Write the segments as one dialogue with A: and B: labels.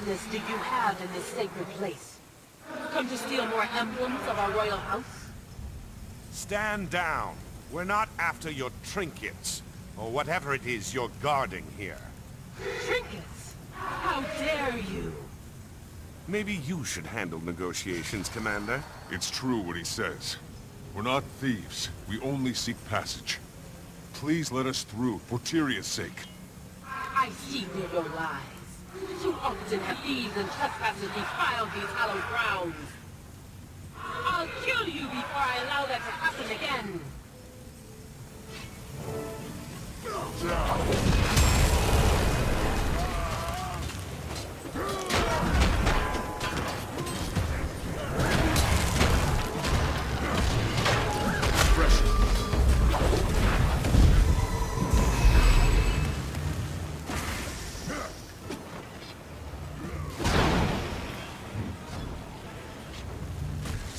A: business do you have in this sacred place? Come to steal more emblems of our royal house?
B: Stand down. We're not after your trinkets, or whatever it is you're guarding here.
A: Trinkets? How dare you?
B: Maybe you should handle negotiations, Commander.
C: It's true what he says. We're not thieves. We only seek passage. Please let us through, for Tyria's sake.
A: I see through your lies. Too often have thieves and trespassers defiled these hallowed grounds. I'll kill you before I allow that to happen again.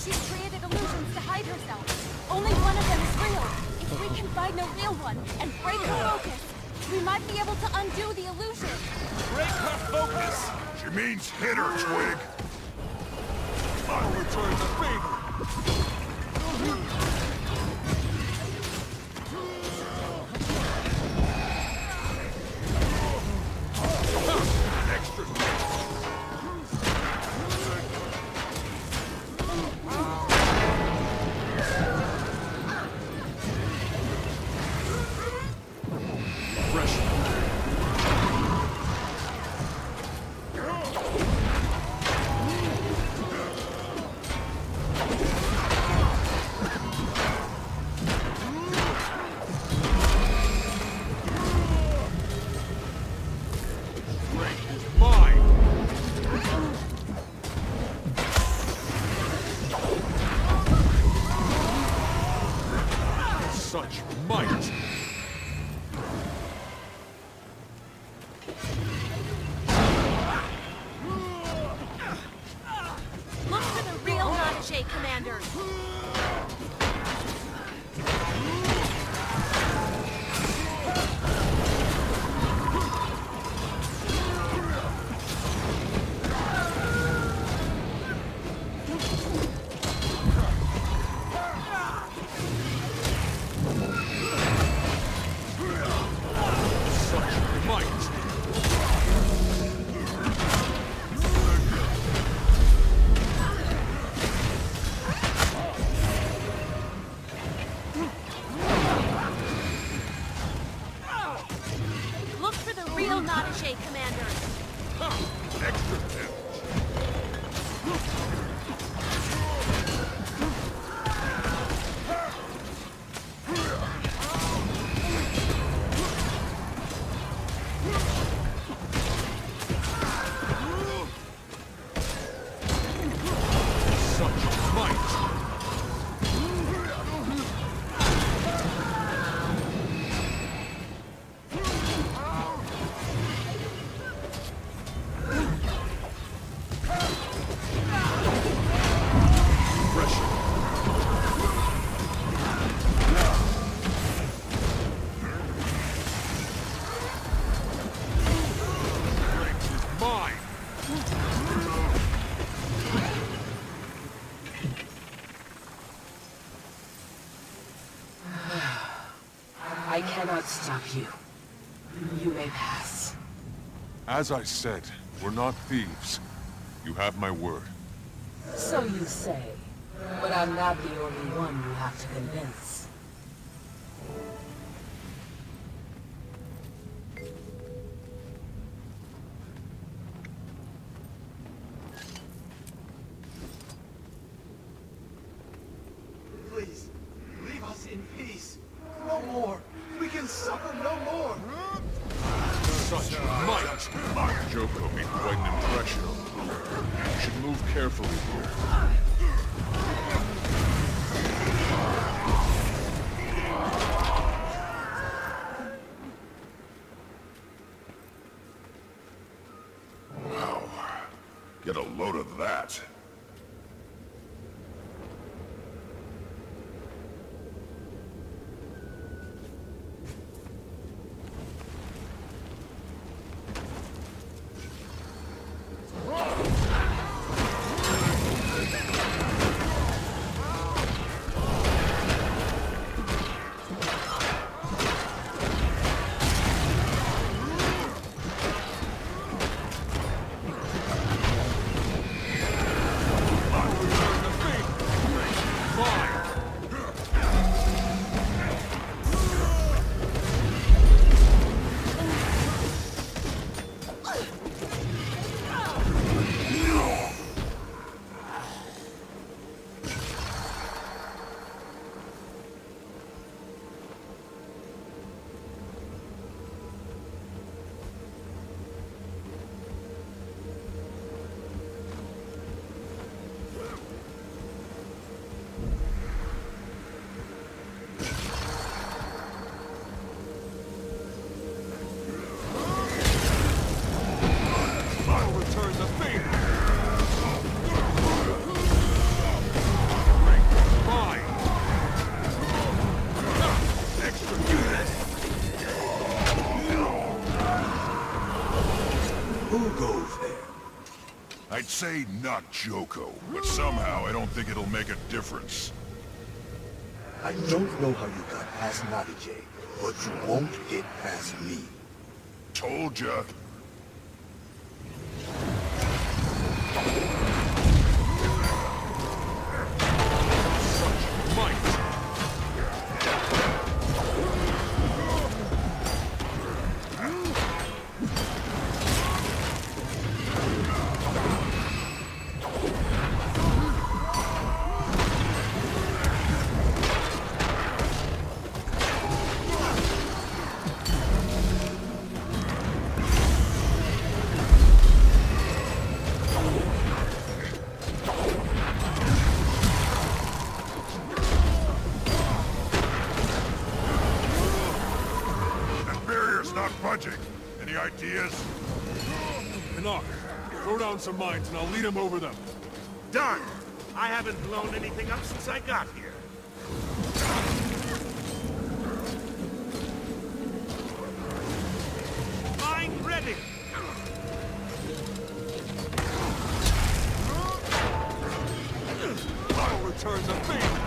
D: She's created illusions to hide herself. Only one of them is real. If we can find a real one and break her focus, we might be able to undo the illusion.
B: Break her focus!
C: She means hit her, Twig. I'll return the favor. Extra. Such might!
D: Look for the real Notche, Commander. Look for the real Notche, Commander.
C: Extra damage. Such might!
A: I cannot stop you. You may pass.
C: As I said, we're not thieves. You have my word.
A: So you say. But I'm not the only one you have to convince.
E: Please, leave us in peace. No more. We can suffer no more.
C: Such might! Joko made quite an impression. You should move carefully here.
F: Wow. Get a load of that. I'd say not Joko, but somehow I don't think it'll make a difference.
E: I don't know how you got past Nagije, but you won't get past me.
F: Told ya. Any ideas?
C: Enoch, throw down some mines and I'll lead him over them.
B: Done! I haven't blown anything up since I got here. Mine ready!
C: I'll return the favor.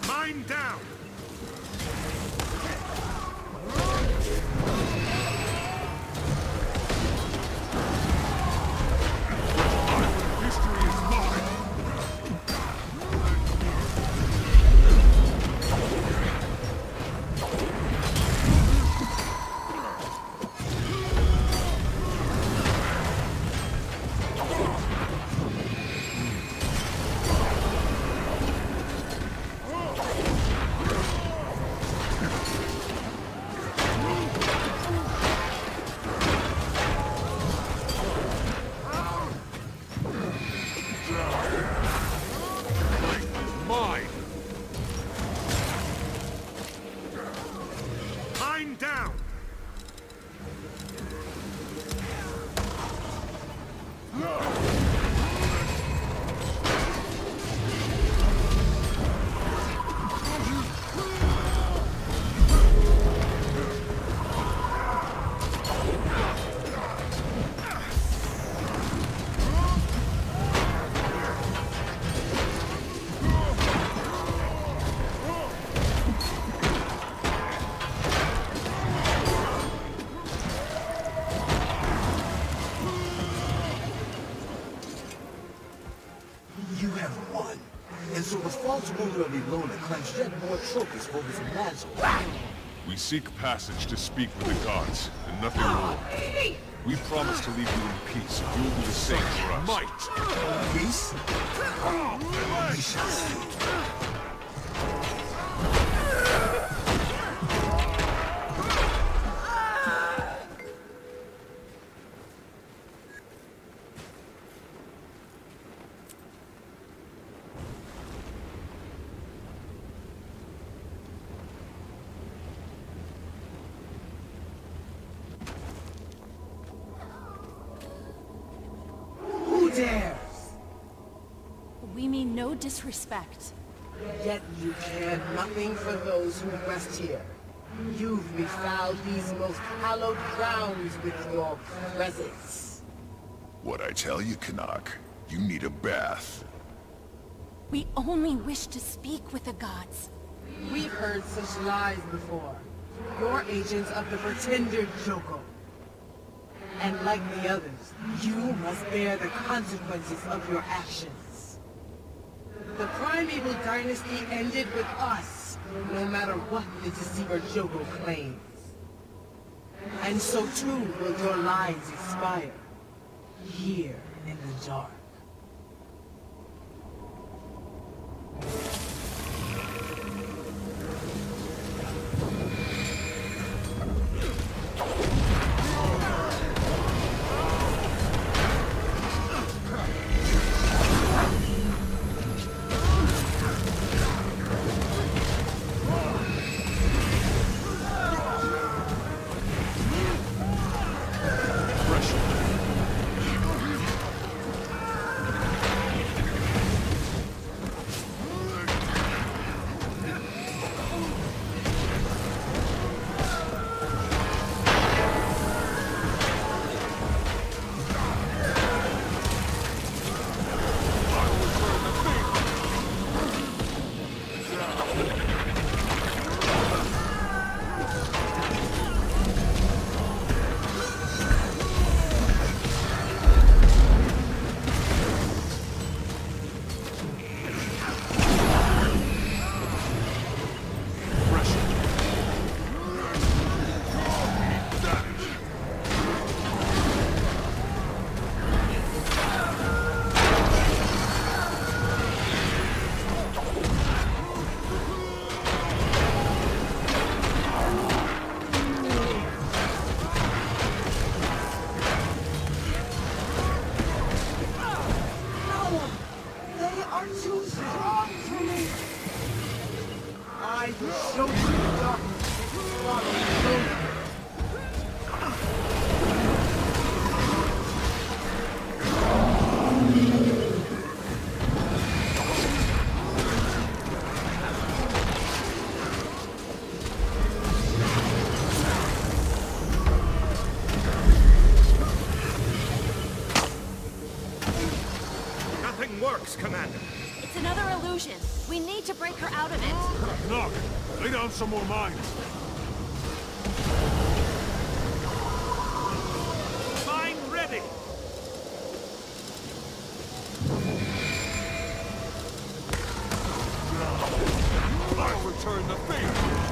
B: Mine down!
C: History is mine. Mine.
B: Mine down!
E: You have won. And so the false ruler of Ilona claims yet more trophies for his mantle.
C: We seek passage to speak with the gods, and nothing more. We promise to leave you in peace if you'll do the same for us. Might!
E: Peace? We shall see.
A: Who dares?
D: We mean no disrespect.
A: Yet you care nothing for those who rest here. You've befouled these most hallowed grounds with your presence.
F: What'd I tell you, Canuck? You need a bath.
D: We only wish to speak with the gods.
A: We've heard such lies before. You're agents of the pretender Joko. And like the others, you must bear the consequences of your actions. The primeval dynasty ended with us, no matter what the deceiver Joko claims. And so too will your lives expire, here in the dark. will show you the darkness that swallows you.
B: Nothing works, Commander.
D: It's another illusion. We need to break her out of it.
C: Knock! Lay down some more mines.
B: Mine ready!
C: I'll return the favor!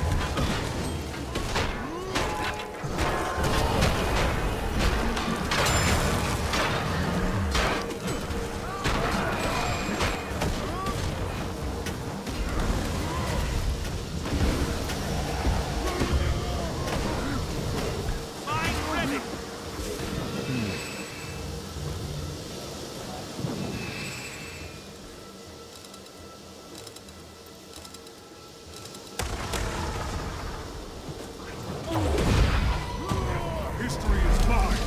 B: Mine ready!
C: History is mine!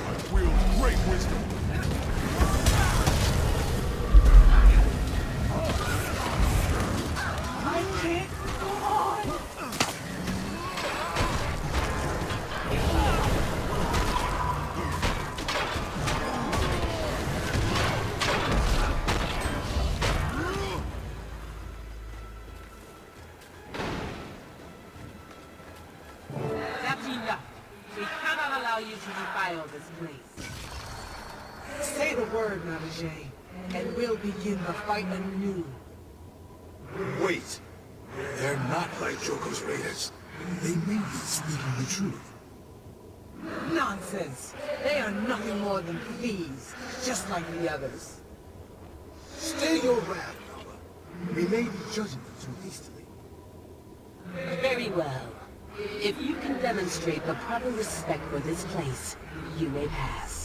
C: I wield great wisdom!
A: I can't go on! That's enough. We cannot allow you to defile this place. Say the word, Navajay, and we'll begin the fight anew.
F: Wait! They're not like Joko's raiders. They may be speaking the truth.
A: Nonsense! They are nothing more than thieves, just like the others.
F: Stay your wrath, Nova. We may be judging them too hastily.
G: Very well. If you can demonstrate the proper respect for this place, you may pass.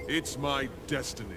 C: It's my destiny.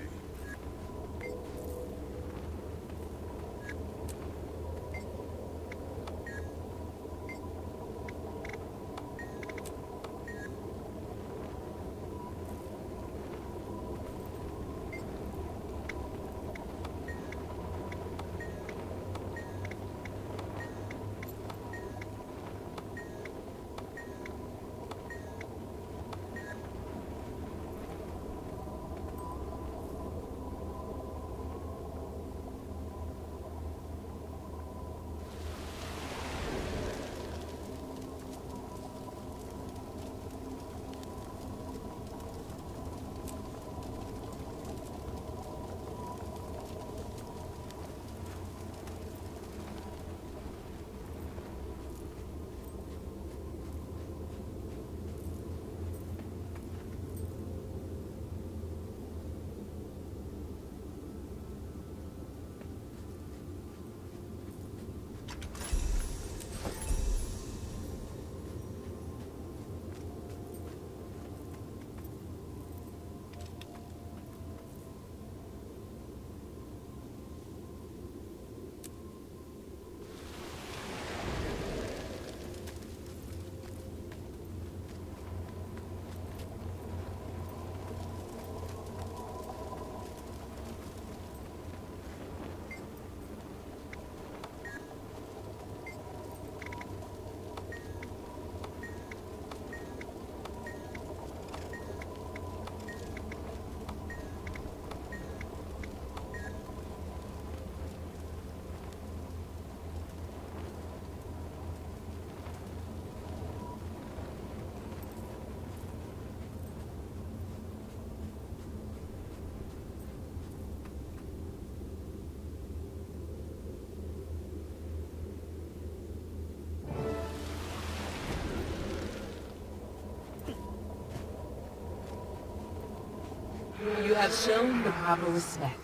G: You have shown the proper respect.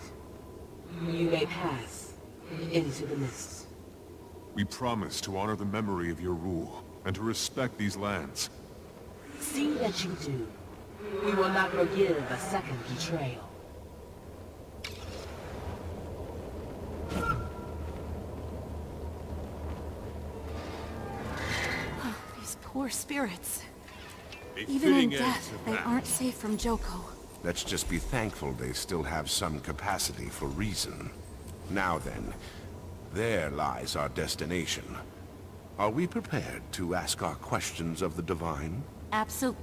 G: You may pass into the mists.
C: We promise to honor the memory of your rule, and to respect these lands.
G: See that you do. We will not forgive a second betrayal.
D: These poor spirits.
C: A
D: Even in
C: fitting end
D: death,
C: to
D: they
C: that.
D: aren't safe from Joko.
B: Let's just be thankful they still have some capacity for reason. Now then, there lies our destination. Are we prepared to ask our questions of the Divine?
D: Absolutely.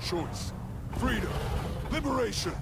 C: Choice, freedom, liberation!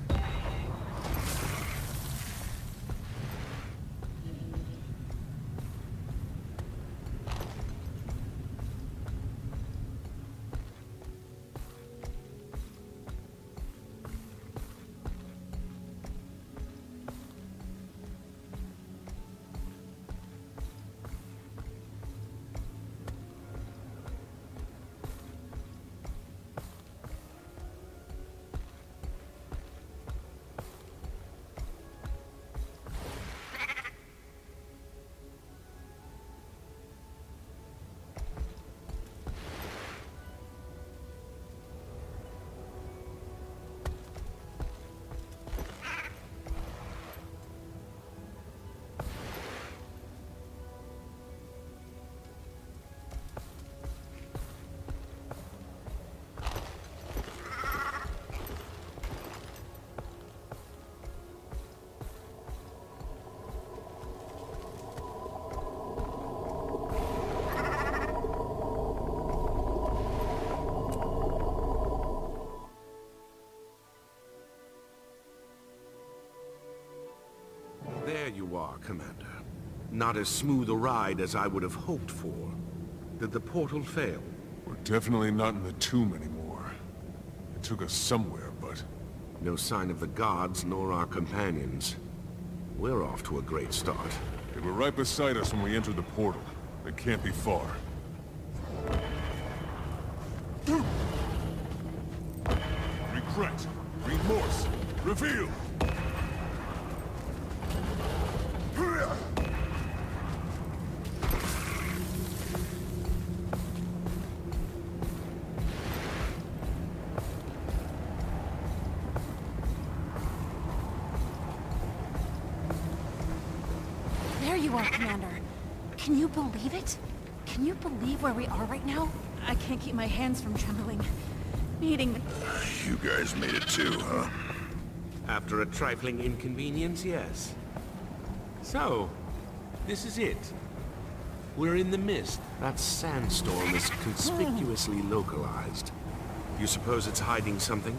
B: There you are, Commander. Not as smooth a ride as I would have hoped for. Did the portal fail?
C: We're definitely not in the tomb anymore. It took us somewhere, but...
B: No sign of the gods nor our companions. We're off to a great start.
C: They were right beside us when we entered the portal. They can't be far. Regret, remorse, reveal!
D: There you are, Commander. Can you believe it? Can you believe where we are right now? I can't keep my hands from trembling. Meeting the...
F: You guys made it too, huh?
B: After a trifling inconvenience, yes. So, this is it. We're in the mist. That sandstorm is conspicuously localized. You suppose it's hiding something?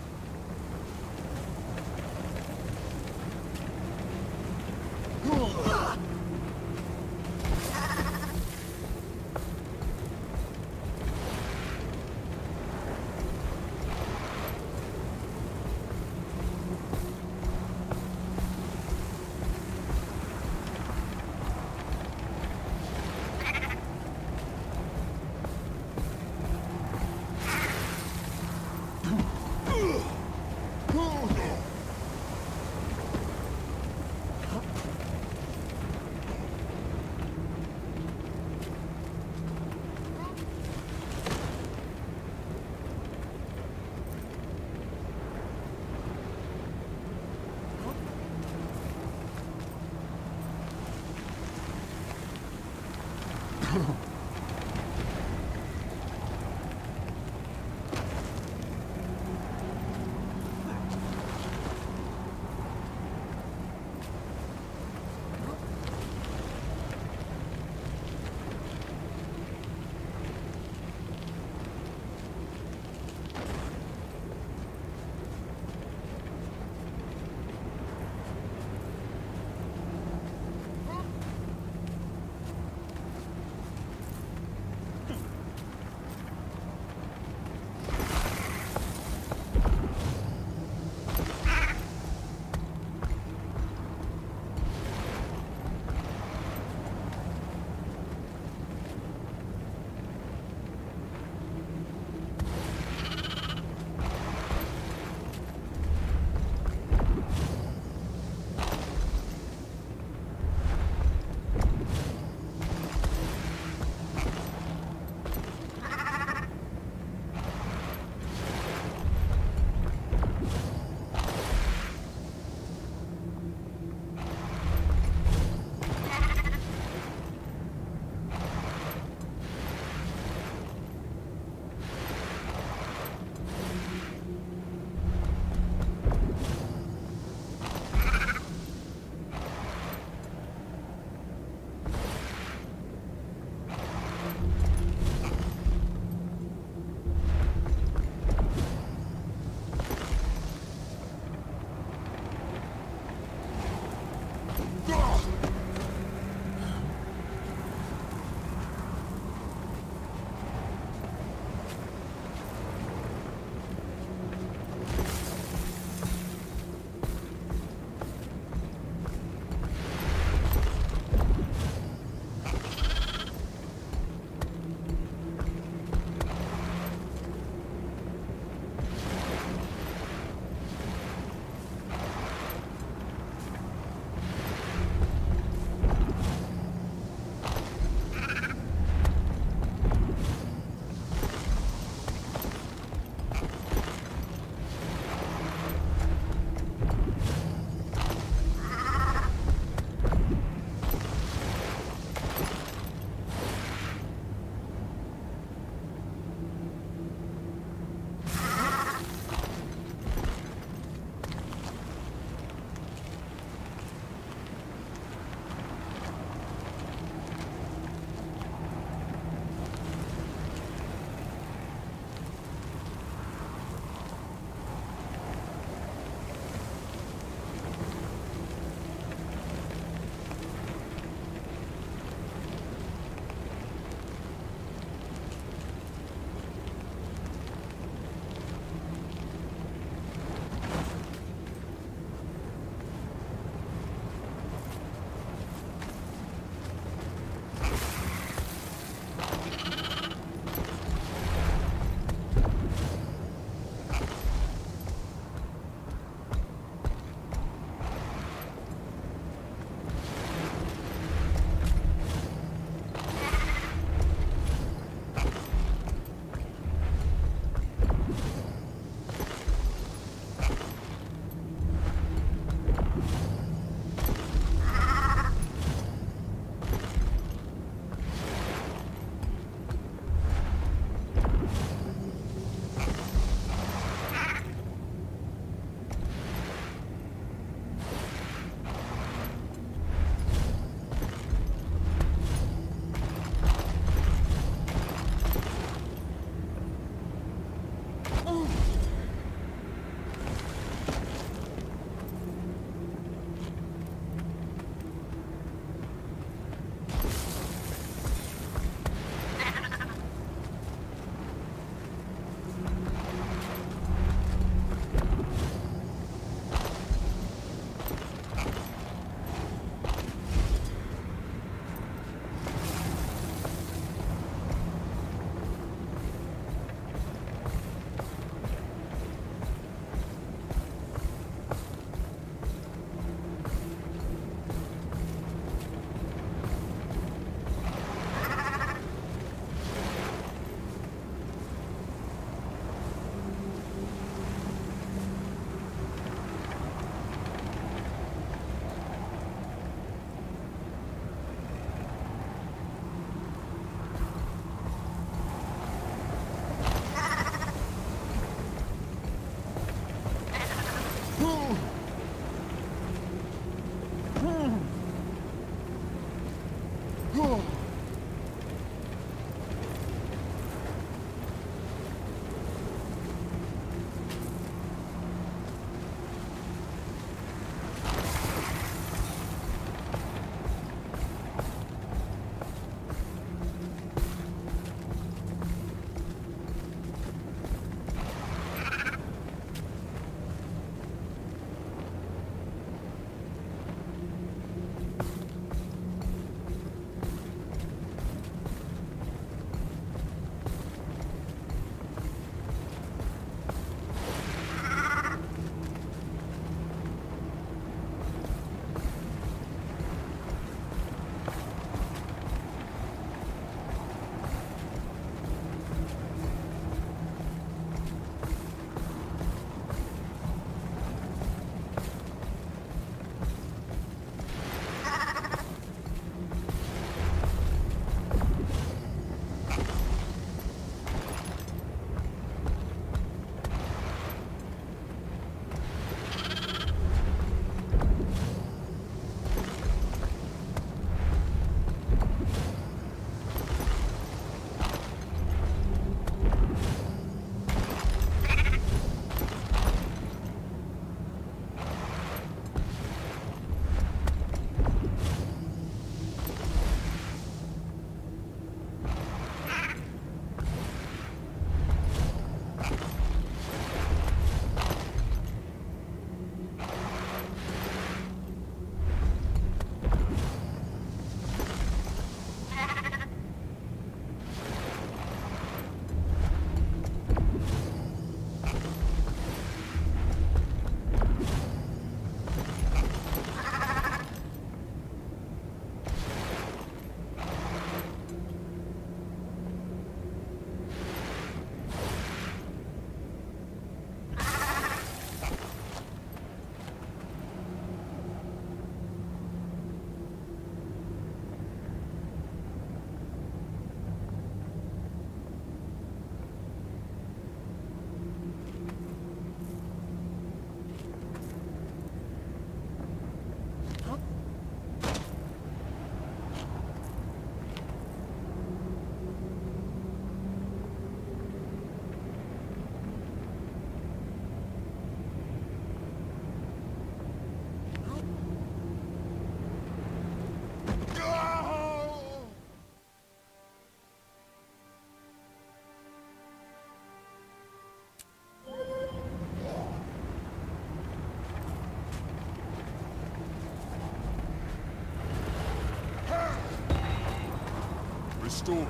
C: storm.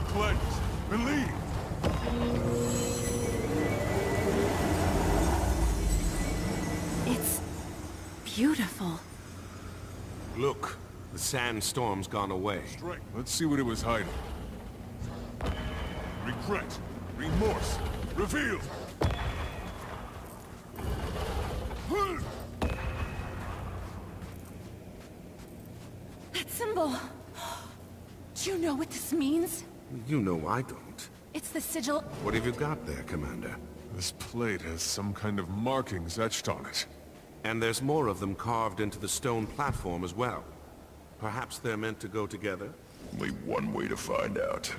C: Cleanse. Believe.
D: It's beautiful.
B: Look, the sandstorm's gone away.
C: Strength. Let's see what it was hiding. Regret. Remorse. Reveal.
D: That symbol. Do you know what this means?
B: You know I don't.
D: It's the sigil.
B: What have you got there, Commander?
C: This plate has some kind of markings etched on it.
B: And there's more of them carved into the stone platform as well. Perhaps they're meant to go together?
F: Only one way to find out.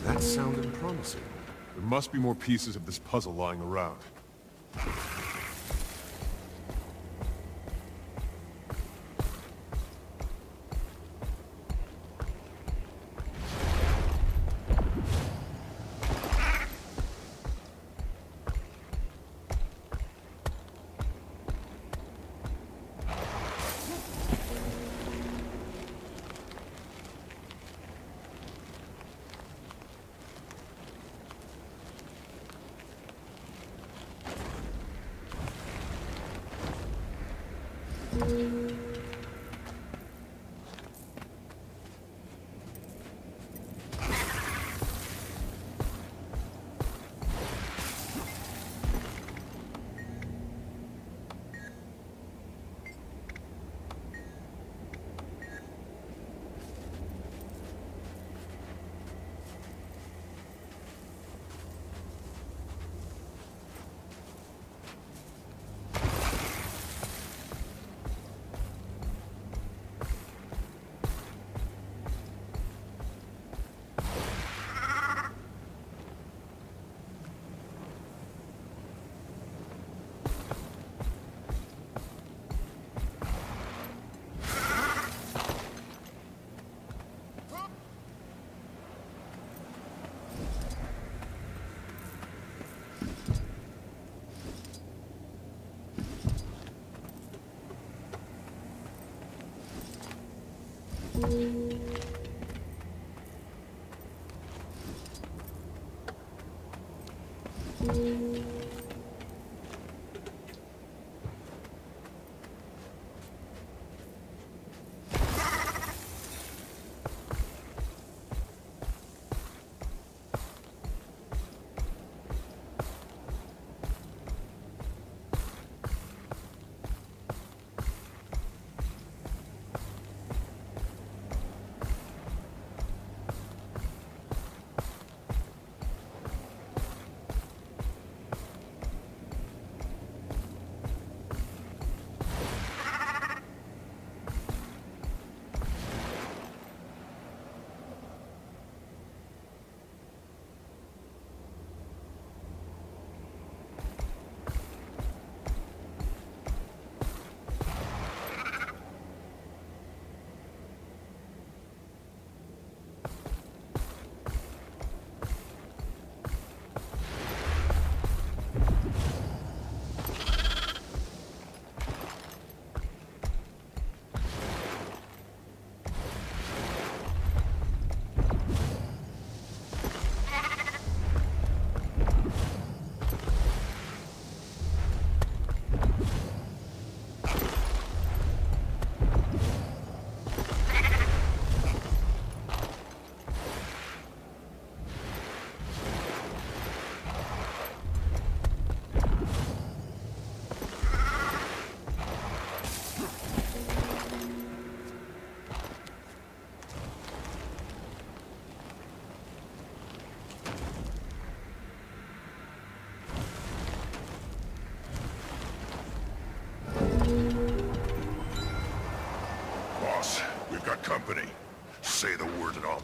B: That sounded promising.
C: There must be more pieces of this puzzle lying around.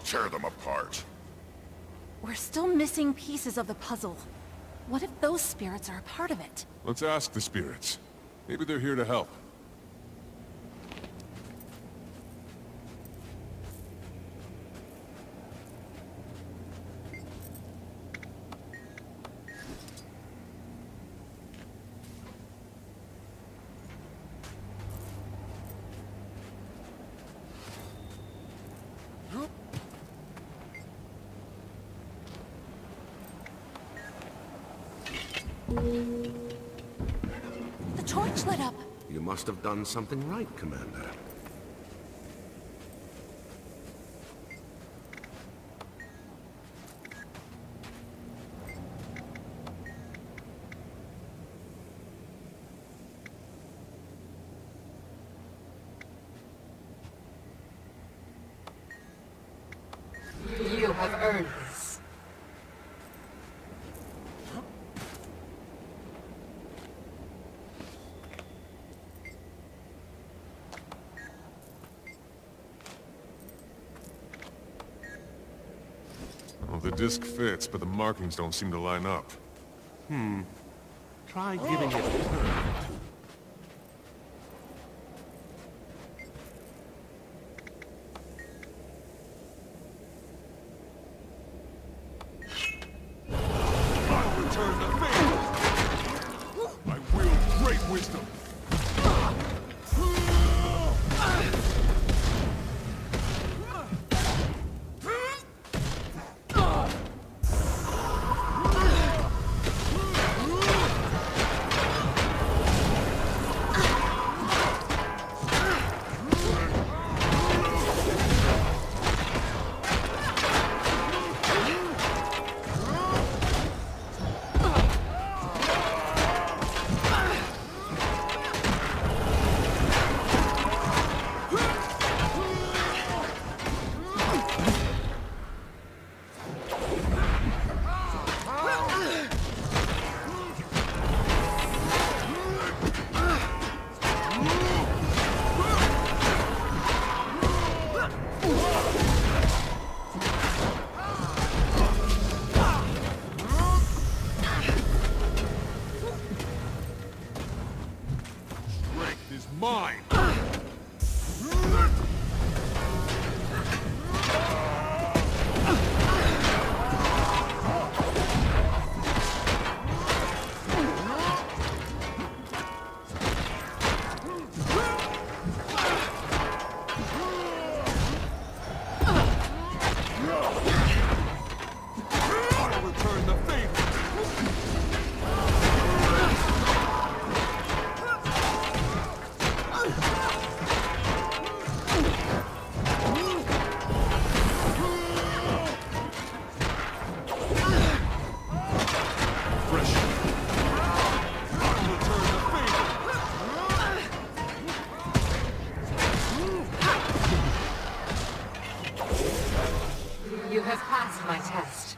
C: tear them apart.
D: We're still missing pieces of the puzzle. What if those spirits are a part of it?
C: Let's ask the spirits. Maybe they're here to help.
D: The torch lit up.
B: You must have done something right, Commander.
G: You have earned this.
C: Well, the disc fits, but the markings don't seem to line up.
B: Try giving it a turn.
C: I return the favor! I wield great wisdom! Strength is mine! I return the favor! Fresh. I return the favor!
G: You have passed my test.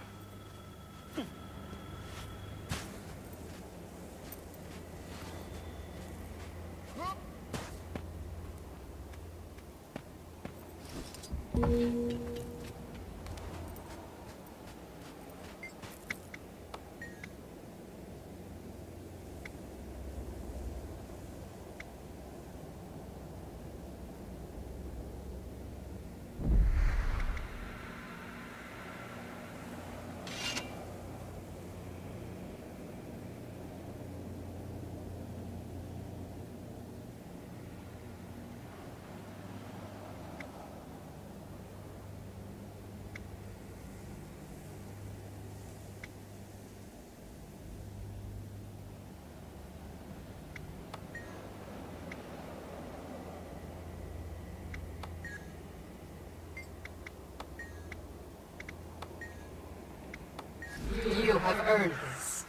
G: You have earned this.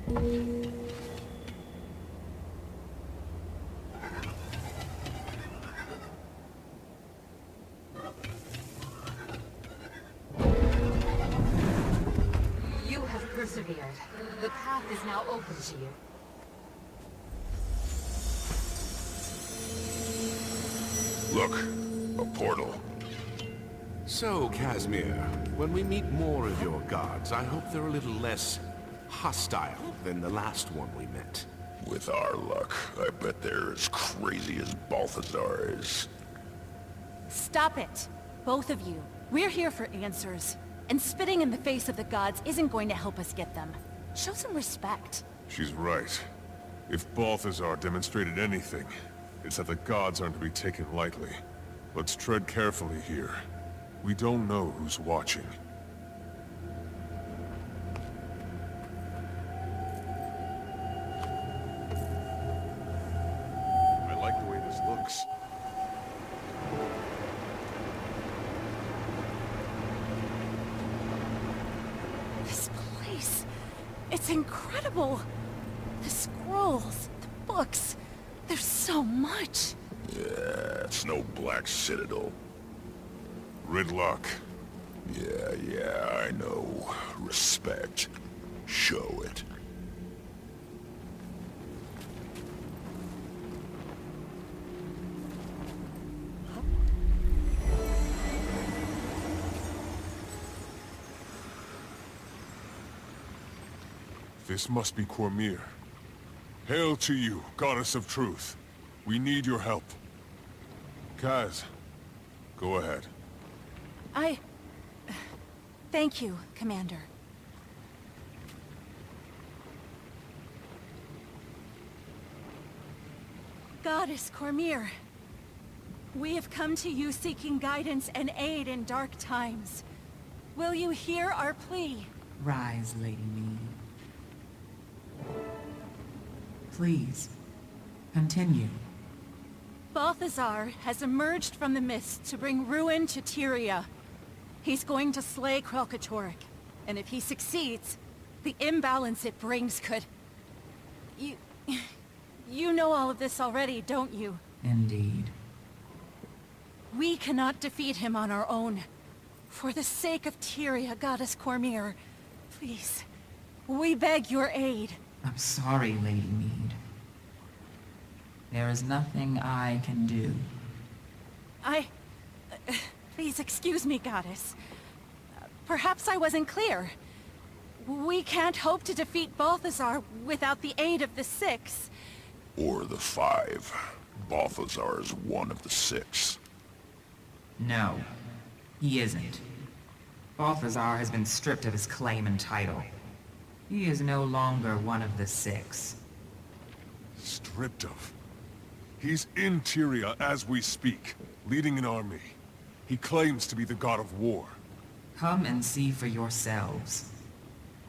G: You have persevered. The path is now open to you.
C: Look, a portal.
B: So, Casimir, when we meet more of your gods, I hope they're a little less hostile than the last one we met.
C: With our luck, I bet they're as crazy as Balthazar is.
D: Stop it, both of you. We're here for answers. And spitting in the face of the gods isn't going to help us get them. Show some respect.
C: She's right. If Balthazar demonstrated anything, it's that the gods aren't to be taken lightly. Let's tread carefully here. We don't know who's watching. I like the way this looks.
D: This place, it's incredible. The scrolls, the books, there's so much.
C: Yeah, it's no Black Citadel. Ridlock. Yeah, I know. Respect. Show it. This must be Cormyr. Hail to you, Goddess of Truth. We need your help. Kaz, go ahead.
D: Thank you, Commander. Goddess Cormyr, we have come to you seeking guidance and aid in dark times. Will you hear our plea?
H: Rise, Lady Mead. Please, continue.
D: Balthazar has emerged from the mist to bring ruin to Tyria. He's going to slay Krelkatorrik, and if he succeeds, the imbalance it brings could... You know all of this already, don't you?
H: Indeed.
D: We cannot defeat him on our own. For the sake of Tyria, Goddess Cormyr, please, we beg your aid.
H: I'm sorry, Lady Mead. There is nothing I can do.
D: Please excuse me, Goddess. Perhaps I wasn't clear. We can't hope to defeat Balthazar without the aid of the Six.
C: Or the 5. Balthazar is one of the 6.
H: No, he isn't. Balthazar has been stripped of his claim and title. He is no longer one of the 6.
C: Stripped of? He's in Tyria as we speak, leading an army. He claims to be the god of war.
H: Come and see for yourselves.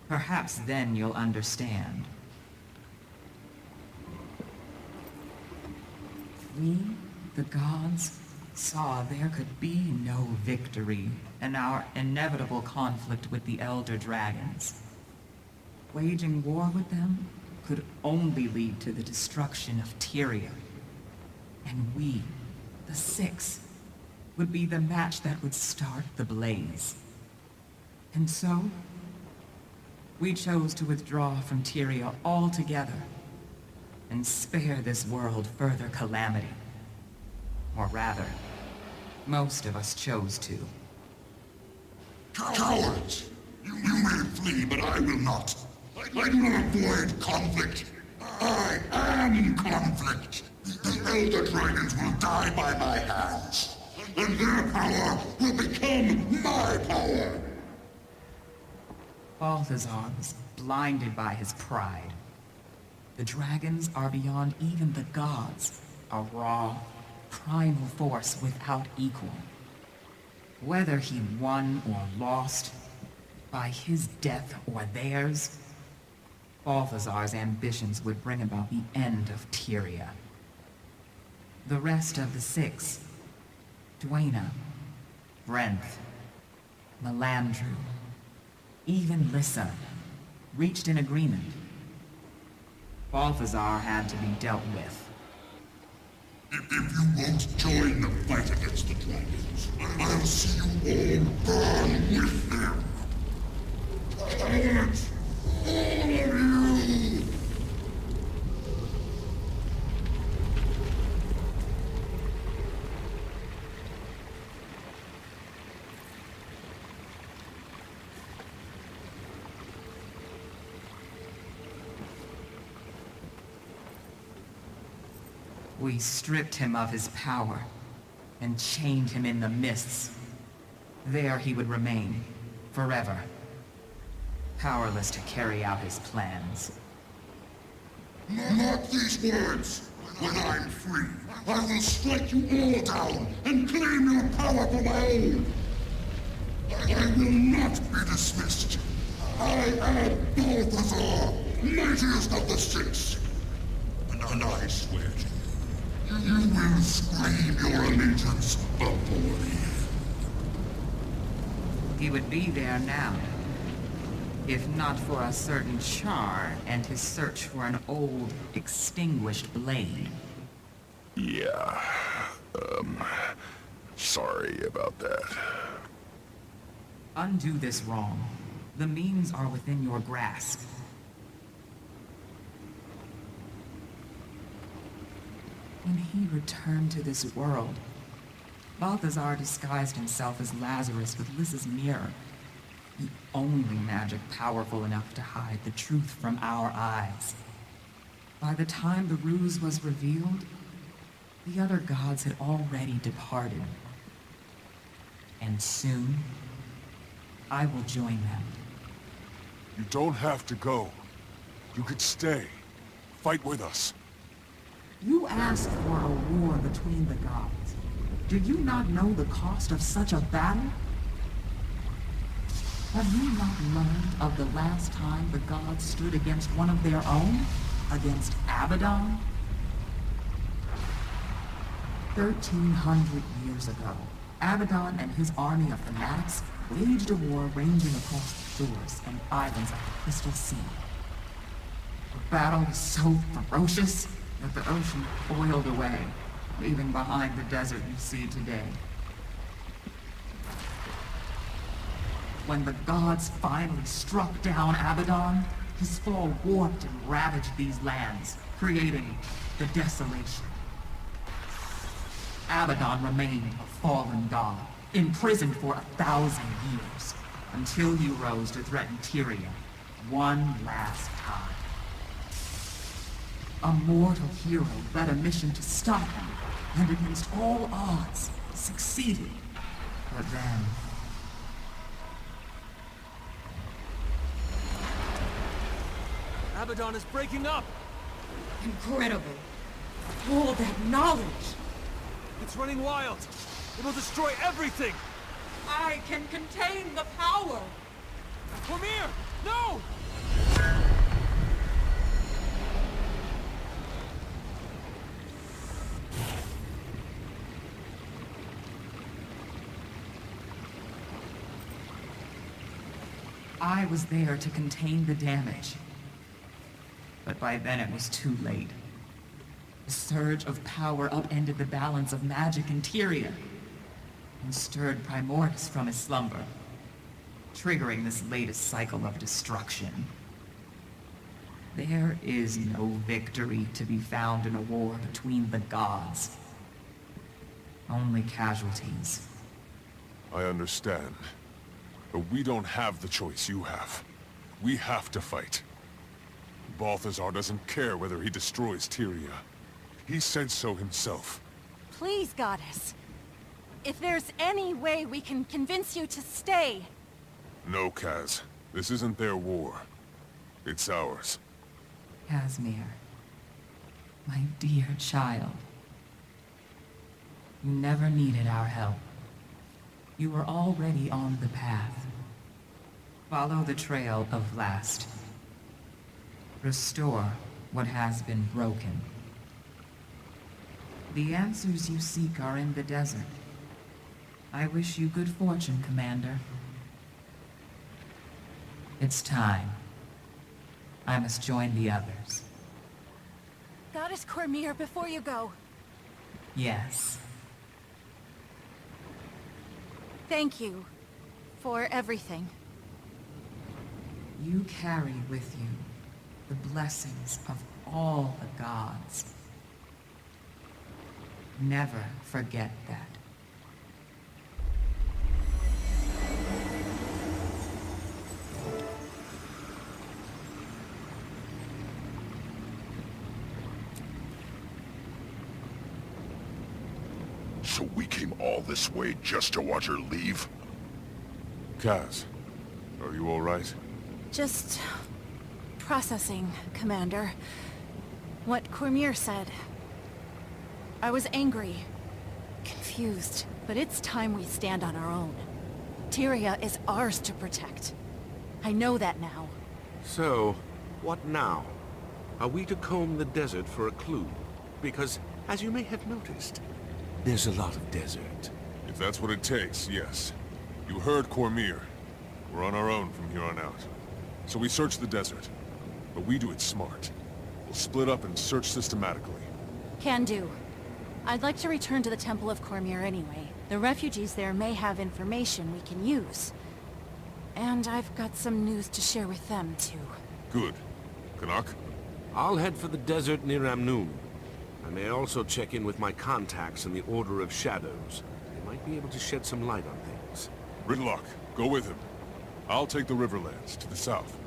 H: Perhaps then you'll understand. We, the gods, saw there could be no victory in our inevitable conflict with the Elder Dragons. Waging war with them could only lead to the destruction of Tyria. And we, the 6, would be the match that would start the blaze. And so, we chose to withdraw from Tyria altogether and spare this world further calamity. Or rather, most of us chose to.
F: Cowards! You may flee, but I will not. I do not avoid conflict. I am conflict. The Elder Dragons will die by my hands, and their power will become my power.
H: Balthazar was blinded by his pride. The dragons are beyond even the gods, a raw, primal force without equal. Whether he won or lost, by his death or theirs, Balthazar's ambitions would bring about the end of Tyria. The rest of the 6, Dwayna, Brent, Melandru, even Lissa, reached an agreement. Balthazar had to be dealt with.
F: If you won't join the fight against the dragons, I'll see you all burn with them. All of you!
H: We stripped him of his power and chained him in the mists. There he would remain, forever, powerless to carry out his plans.
F: Mark these words. When I'm free, I will strike you all down and claim your power for my own. I will not be dismissed. I am Balthazar, mightiest of the six. And I swear to you, you will scream your allegiance before the end.
H: He would be there now, if not for a certain Char and his search for an old, extinguished blade.
C: Yeah, sorry about that.
H: Undo this wrong. The means are within your grasp. When he returned to this world, Balthazar disguised himself as Lazarus with Lys's mirror. The only magic powerful enough to hide the truth from our eyes. By the time the ruse was revealed, the other gods had already departed. And soon, I will join them.
C: You don't have to go. You could stay. Fight with us.
H: You asked for a war between the gods. Do you not know the cost of such a battle? Have you not learned of the last time the gods stood against one of their own? Against Abaddon? 1,300 years ago, Abaddon and his army of fanatics waged a war ranging across the shores and islands of the Crystal Sea. The battle was so ferocious that the ocean boiled away, leaving behind the desert you see today. When the gods finally struck down Abaddon, his fall warped and ravaged these lands, creating the desolation. Abaddon remained a fallen god, imprisoned for 1,000 years, until he rose to threaten Tyria one last time. A mortal hero led a mission to stop him, and against all odds, succeeded. But then...
E: Abaddon is breaking up!
D: Incredible. All that knowledge.
E: It's running wild! It will destroy everything!
D: I can contain the power.
E: Cormier! No!
H: I was there to contain the damage. But by then it was too late. The surge of power upended the balance of magic in Tyria, and stirred Primordus from his slumber, triggering this latest cycle of destruction. There is no victory to be found in a war between the gods. Only casualties.
C: I understand. But we don't have the choice you have. We have to fight. Balthazar doesn't care whether he destroys Tyria. He said so himself.
D: Please, Goddess. If there's any way we can convince you to stay...
C: No, Kaz. This isn't their war. It's ours.
H: Casimir, my dear child. You never needed our help. You were already on the path. Follow the trail of last. Restore what has been broken. The answers you seek are in the desert. I wish you good fortune, Commander. It's time. I must join the others.
D: Goddess Cormir, before you go.
H: Yes.
D: Thank you for everything.
H: You carry with you the blessings of all the gods. Never forget that.
F: So we came all this way just to watch her leave?
C: Kaz, are you all right?
D: Just processing, Commander. What Cormir said. I was angry, confused, but it's time we stand on our own. Tyria is ours to protect. I know that now.
B: So, what now? Are we to comb the desert for a clue? Because, as you may have noticed, there's a lot of desert.
C: If that's what it takes, yes. You heard Cormir. We're on our own from here on out. So we search the desert. But we do it smart. We'll split up and search systematically.
D: Can do. I'd like to return to the Temple of Cormir anyway. The refugees there may have information we can use. And I've got some news to share with them, too.
C: Good. Canuck?
B: I'll head for the desert near Amnoon. I may also check in with my contacts in the Order of Shadows. They might be able to shed some light on things.
C: Ridlock, go with him. I'll take the Riverlands, to the south.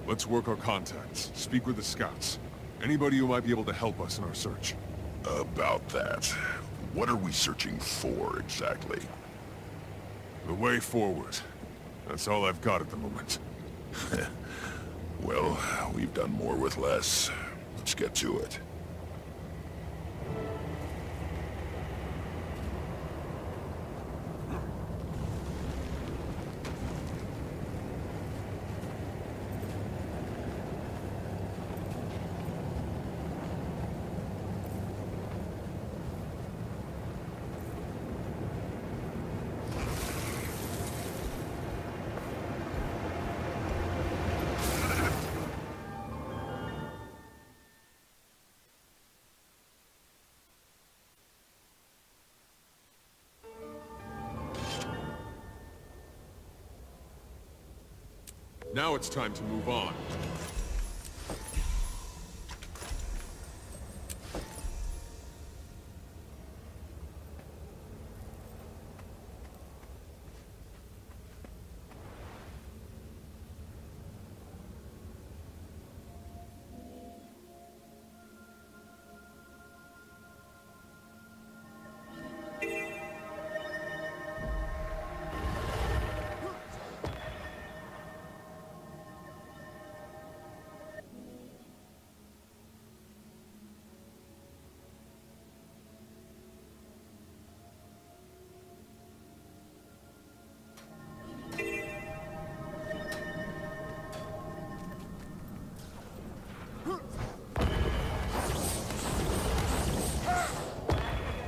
C: Let's work our contacts, speak with the scouts. Anybody who might be able to help us in our search.
F: About that. What are we searching for, exactly?
C: The way forward. That's all I've got at the moment.
F: Well, we've done more with less. Let's get to it.
C: Now it's time to move on.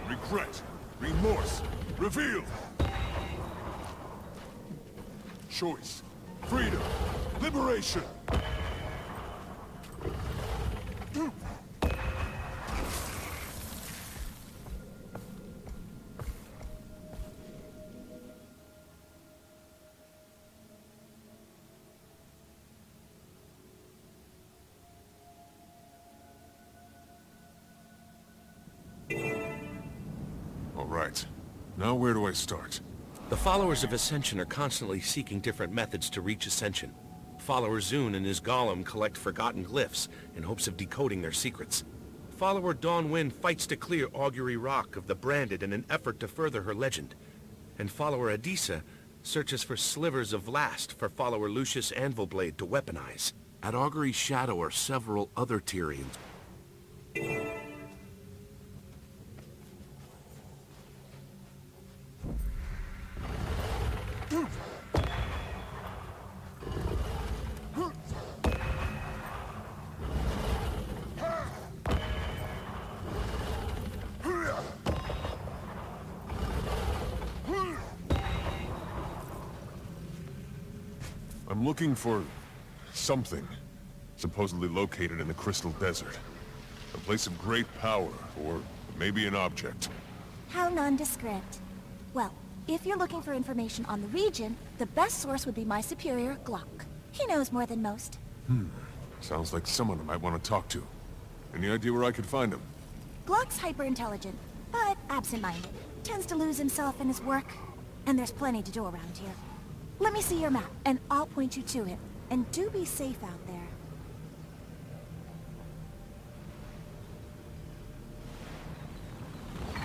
C: Regret, remorse, revealed. Choice, freedom, liberation. All right. Now where do I start?
B: The followers of Ascension are constantly seeking different methods to reach Ascension. Follower Zune and his golem collect forgotten glyphs in hopes of decoding their secrets. Follower Dawnwind fights to clear Augury Rock of the Branded in an effort to further her legend. And follower Adisa searches for slivers of Last for follower Lucius Anvilblade to weaponize. At Augury's shadow are several other Tyrians.
C: I'm looking for something supposedly located in the Crystal Desert. A place of great power, or maybe an object.
I: How nondescript. Well, if you're looking for information on the region, the best source would be my superior, Glock. He knows more than most.
C: Sounds like someone I might want to talk to. Any idea where I could find him?
I: Glock's hyper-intelligent, but absent-minded. Tends to lose himself in his work. And there's plenty to do around here. Let me see your map, and I'll point you to him. And do be safe out there.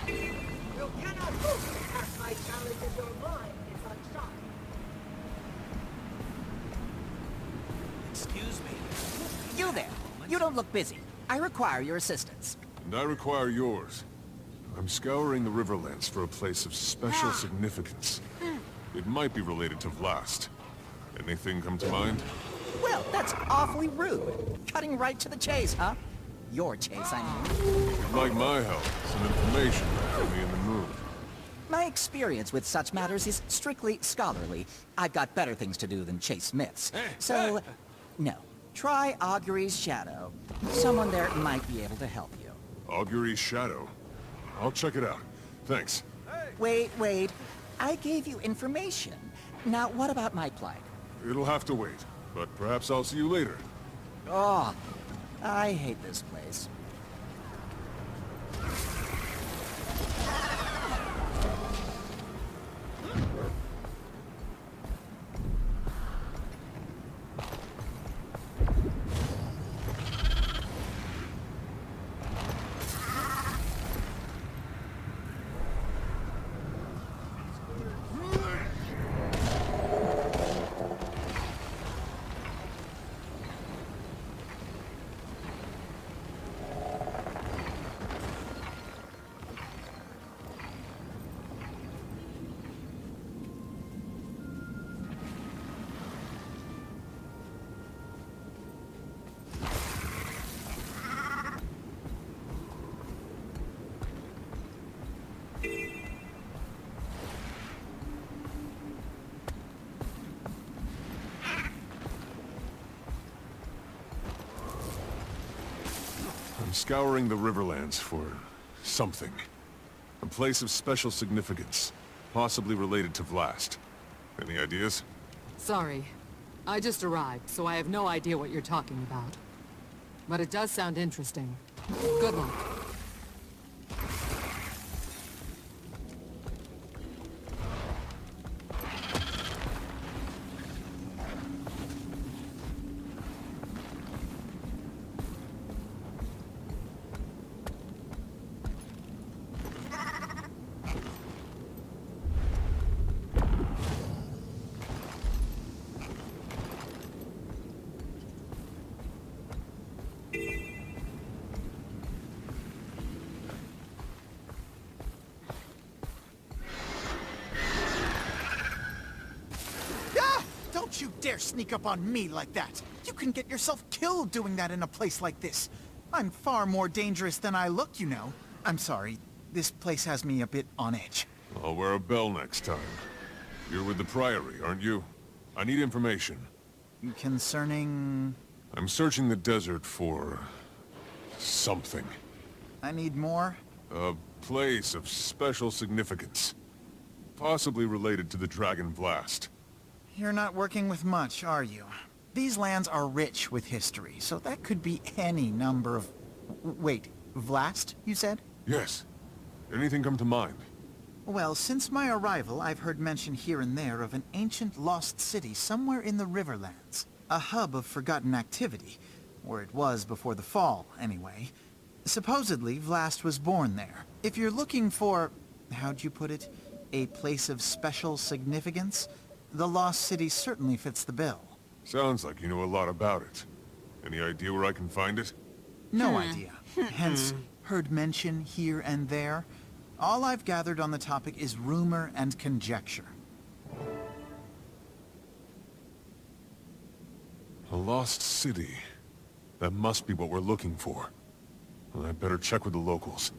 A: You cannot move past my challenge if your mind is unshot.
J: Excuse me. You there. You don't look busy. I require your assistance.
C: And I require yours. I'm scouring the Riverlands for a place of special significance. It might be related to Vlast. Anything come to mind?
J: Well, that's awfully rude. Cutting right to the chase, huh? Your chase, I mean.
C: If you'd like my help, some information might put me in the mood.
J: My experience with such matters is strictly scholarly. I've got better things to do than chase myths. So, no. Try Augury's Shadow. Someone there might be able to help you.
C: Augury's Shadow. I'll check it out. Thanks.
J: Wait. I gave you information. Now, what about my plight?
C: It'll have to wait, but perhaps I'll see you later.
J: Oh, I hate this place. I'm
C: scouring the Riverlands for something. A place of special significance, possibly related to Vlast. Any ideas?
K: Sorry. I just arrived, so I have no idea what you're talking about. But it does sound interesting. Good luck.
E: Don't you dare sneak up on me like that! You can get yourself killed doing that in a place like this. I'm far more dangerous than I look, you know. I'm sorry. This place has me a bit on edge.
C: I'll wear a bell next time. You're with the Priory, aren't you? I need information.
E: Concerning...
C: I'm searching the desert for... something.
E: I need more?
C: A place of special significance. Possibly related to the Dragon Blast.
E: You're not working with much, are you? These lands are rich with history, so that could be any number of... Wait, Vlast, you said?
C: Yes. Anything come to mind?
E: Well, since my arrival, I've heard mention here and there of an ancient lost city somewhere in the Riverlands. A hub of forgotten activity. Or it was before the fall, anyway. Supposedly, Vlast was born there. If you're looking for... how'd you put it? A place of special significance? The lost city certainly fits the bill.
C: Sounds like you know a lot about it. Any idea where I can find it?
E: No idea. Hence, heard mention here and there. All I've gathered on the topic is rumor and conjecture.
C: A lost city. That must be what we're looking for. Well, I'd better check with the locals.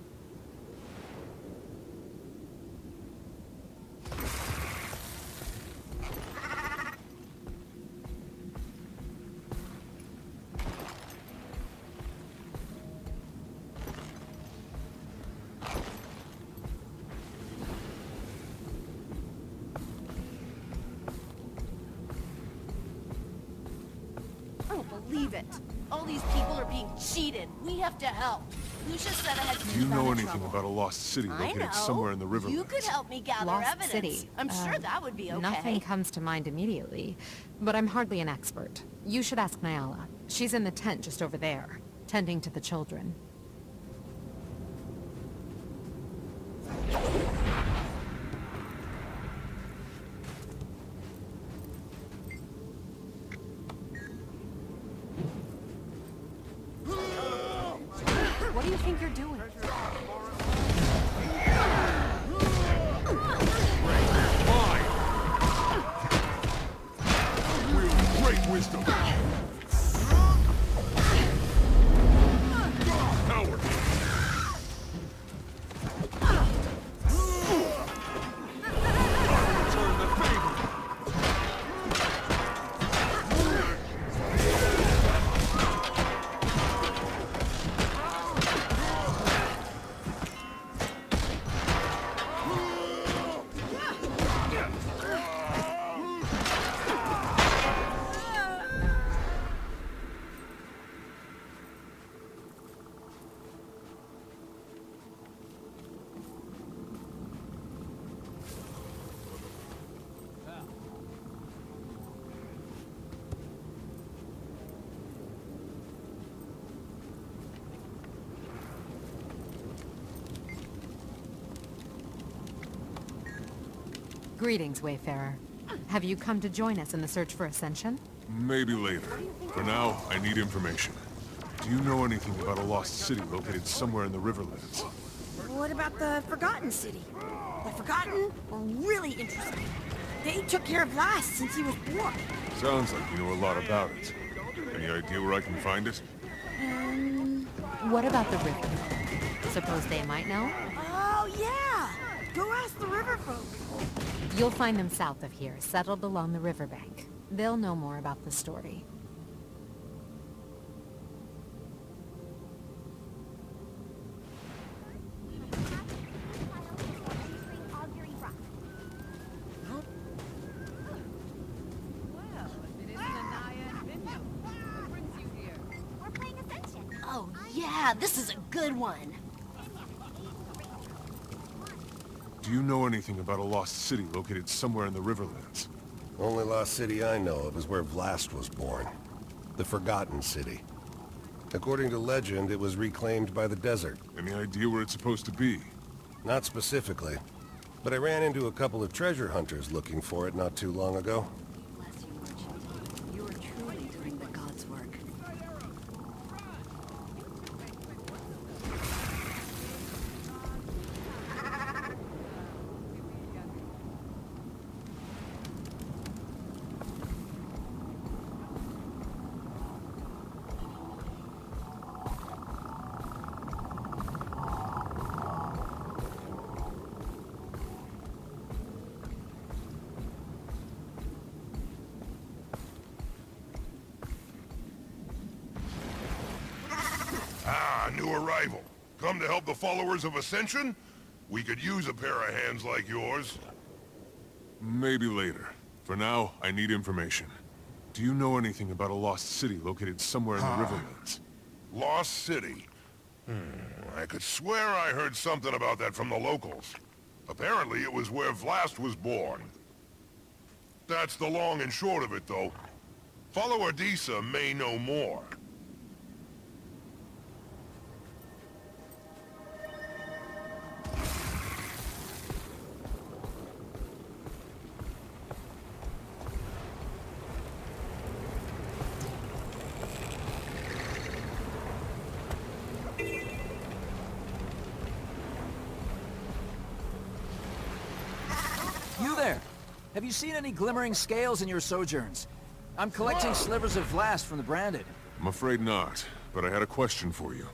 L: believe it. All these people are being cheated. We have to help. Lucia said I had to
C: Do you
L: keep out
C: know
L: of
C: anything
L: trouble.
C: about a lost city
L: I
C: located
L: know.
C: somewhere in the Riverlands?
L: You could help me gather
M: Lost
L: evidence.
M: City.
L: I'm sure that would be okay.
M: Nothing comes to mind immediately, but I'm hardly an expert. You should ask Nyala. She's in the tent just over there, tending to the children.
L: What do you think you're doing?
C: With great wisdom. Coward. Return the favor.
M: Greetings, Wayfarer. Have you come to join us in the search for Ascension?
C: Maybe later. For now, I need information. Do you know anything about a lost city located somewhere in the Riverlands?
L: What about the Forgotten City? The Forgotten were really interesting. They took care of Last since he was born.
C: Sounds like you know a lot about it. Any idea where I can find it?
M: What about the river? Suppose they might know?
L: Oh, yeah! Go ask the river folk.
M: You'll find them south of here, settled along the riverbank. They'll know more about the story.
L: Oh, yeah, this is a good one.
C: Do you know anything about a lost city located somewhere in the Riverlands?
N: Only lost city I know of is where Vlast was born. The Forgotten City. According to legend, it was reclaimed by the desert.
C: Any idea where it's supposed to be?
N: Not specifically, but I ran into a couple of treasure hunters looking for it not too long ago.
L: Bless you, merchant. You are truly doing the God's work.
F: Ah, new arrival. Come to help the followers of Ascension? We could use a pair of hands like yours.
C: Maybe later. For now, I need information. Do you know anything about a lost city located somewhere in the Riverlands?
F: Lost City. I could swear I heard something about that from the locals. Apparently it was where Vlast was born. That's the long and short of it, though. Follower Disa may know more.
O: You there! Have you seen any glimmering scales in your sojourns? I'm collecting slivers of Vlast from the Branded.
C: I'm afraid not, but I had a question for you.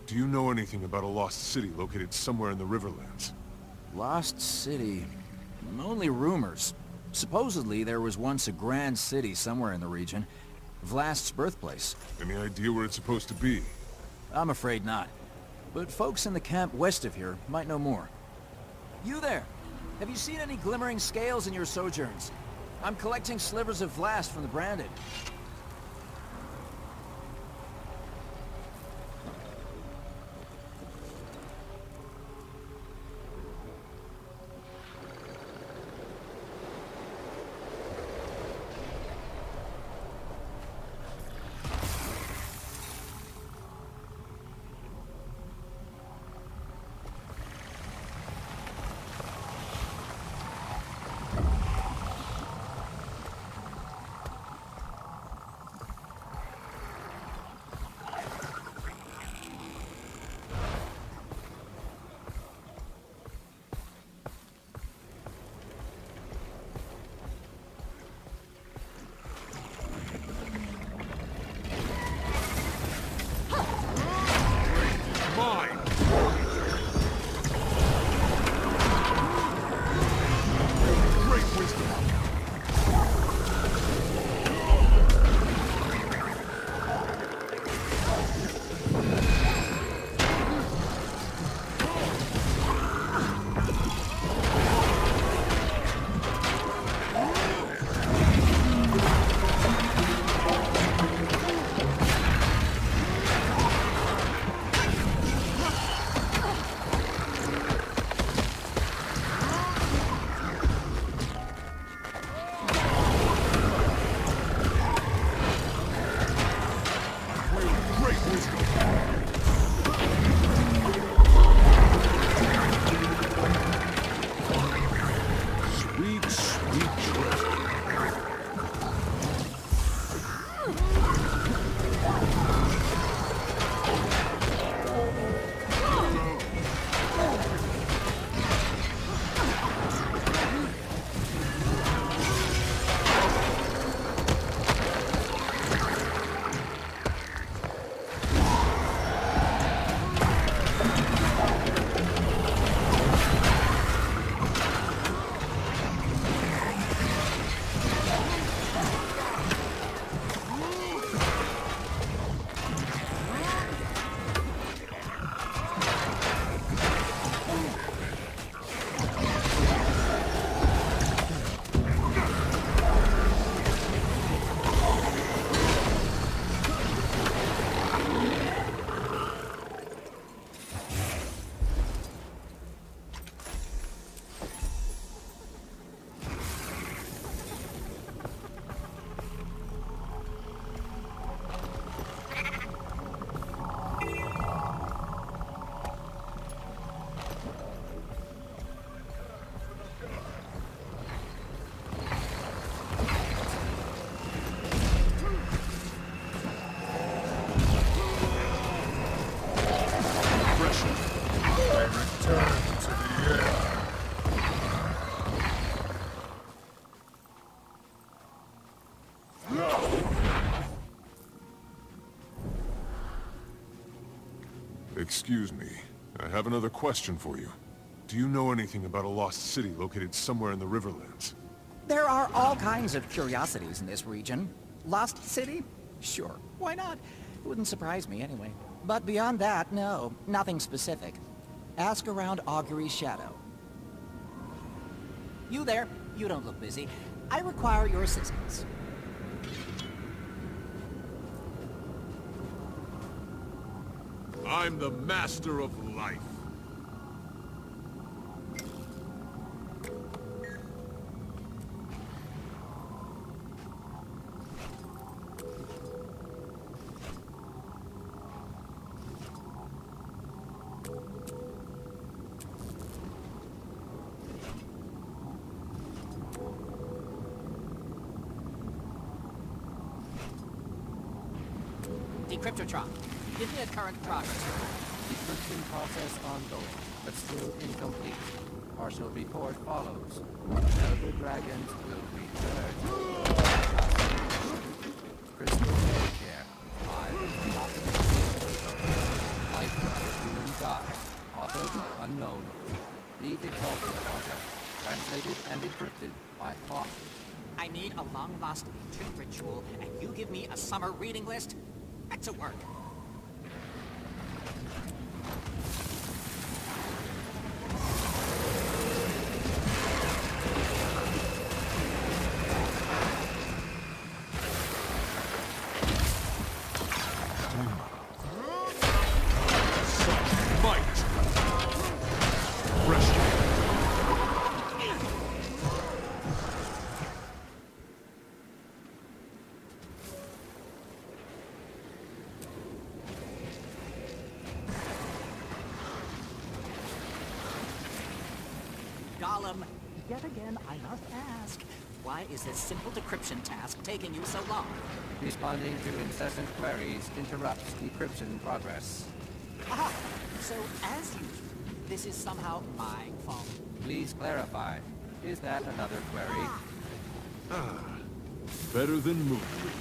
C: Do you know anything about a lost city located somewhere in the Riverlands?
O: Lost City? Only rumors. Supposedly there was once a grand city somewhere in the region. Vlast's birthplace.
C: Any idea where it's supposed to be?
O: I'm afraid not. But folks in the camp west of here might know more. You there! Have you seen any glimmering scales in your sojourns? I'm collecting slivers of Vlast from the Branded.
C: Excuse me. I have another question for you. Do you know anything about a lost city located somewhere in the Riverlands?
J: There are all kinds of curiosities in this region. Lost City? Sure, why not? It wouldn't surprise me anyway. But beyond that, no, nothing specific. Ask around Augury's shadow. You there, you don't look busy. I require your assistance.
C: I'm the master of life.
J: Decryptotron, give me a current progress.
P: Decryption process ongoing, but still incomplete. Partial report follows. Elder dragons will return. Crystal care. Life human god. Author unknown. The Exalted Project. Translated and encrypted by Hawk.
J: I need a long-lost ancient ritual, and you give me a summer reading list? That's at work. Gollum, yet again I must ask, why is this simple decryption task taking you so long?
P: Responding to incessant queries interrupts decryption progress.
J: Aha! So, as usual, this is somehow my fault.
P: Please clarify. Is that another query?
C: Better than movement.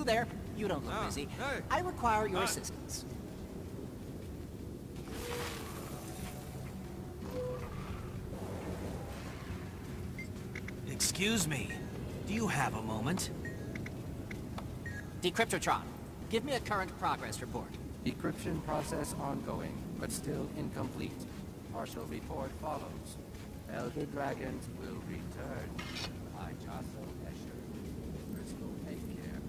J: there. You don't look busy. I require your assistance.
Q: Excuse me. Do you have a moment?
J: Decryptotron, give me a current progress report.
P: Decryption process ongoing, but still incomplete. Partial report follows. Elder Dragons will return. I Jostle Escher. Crystal take care.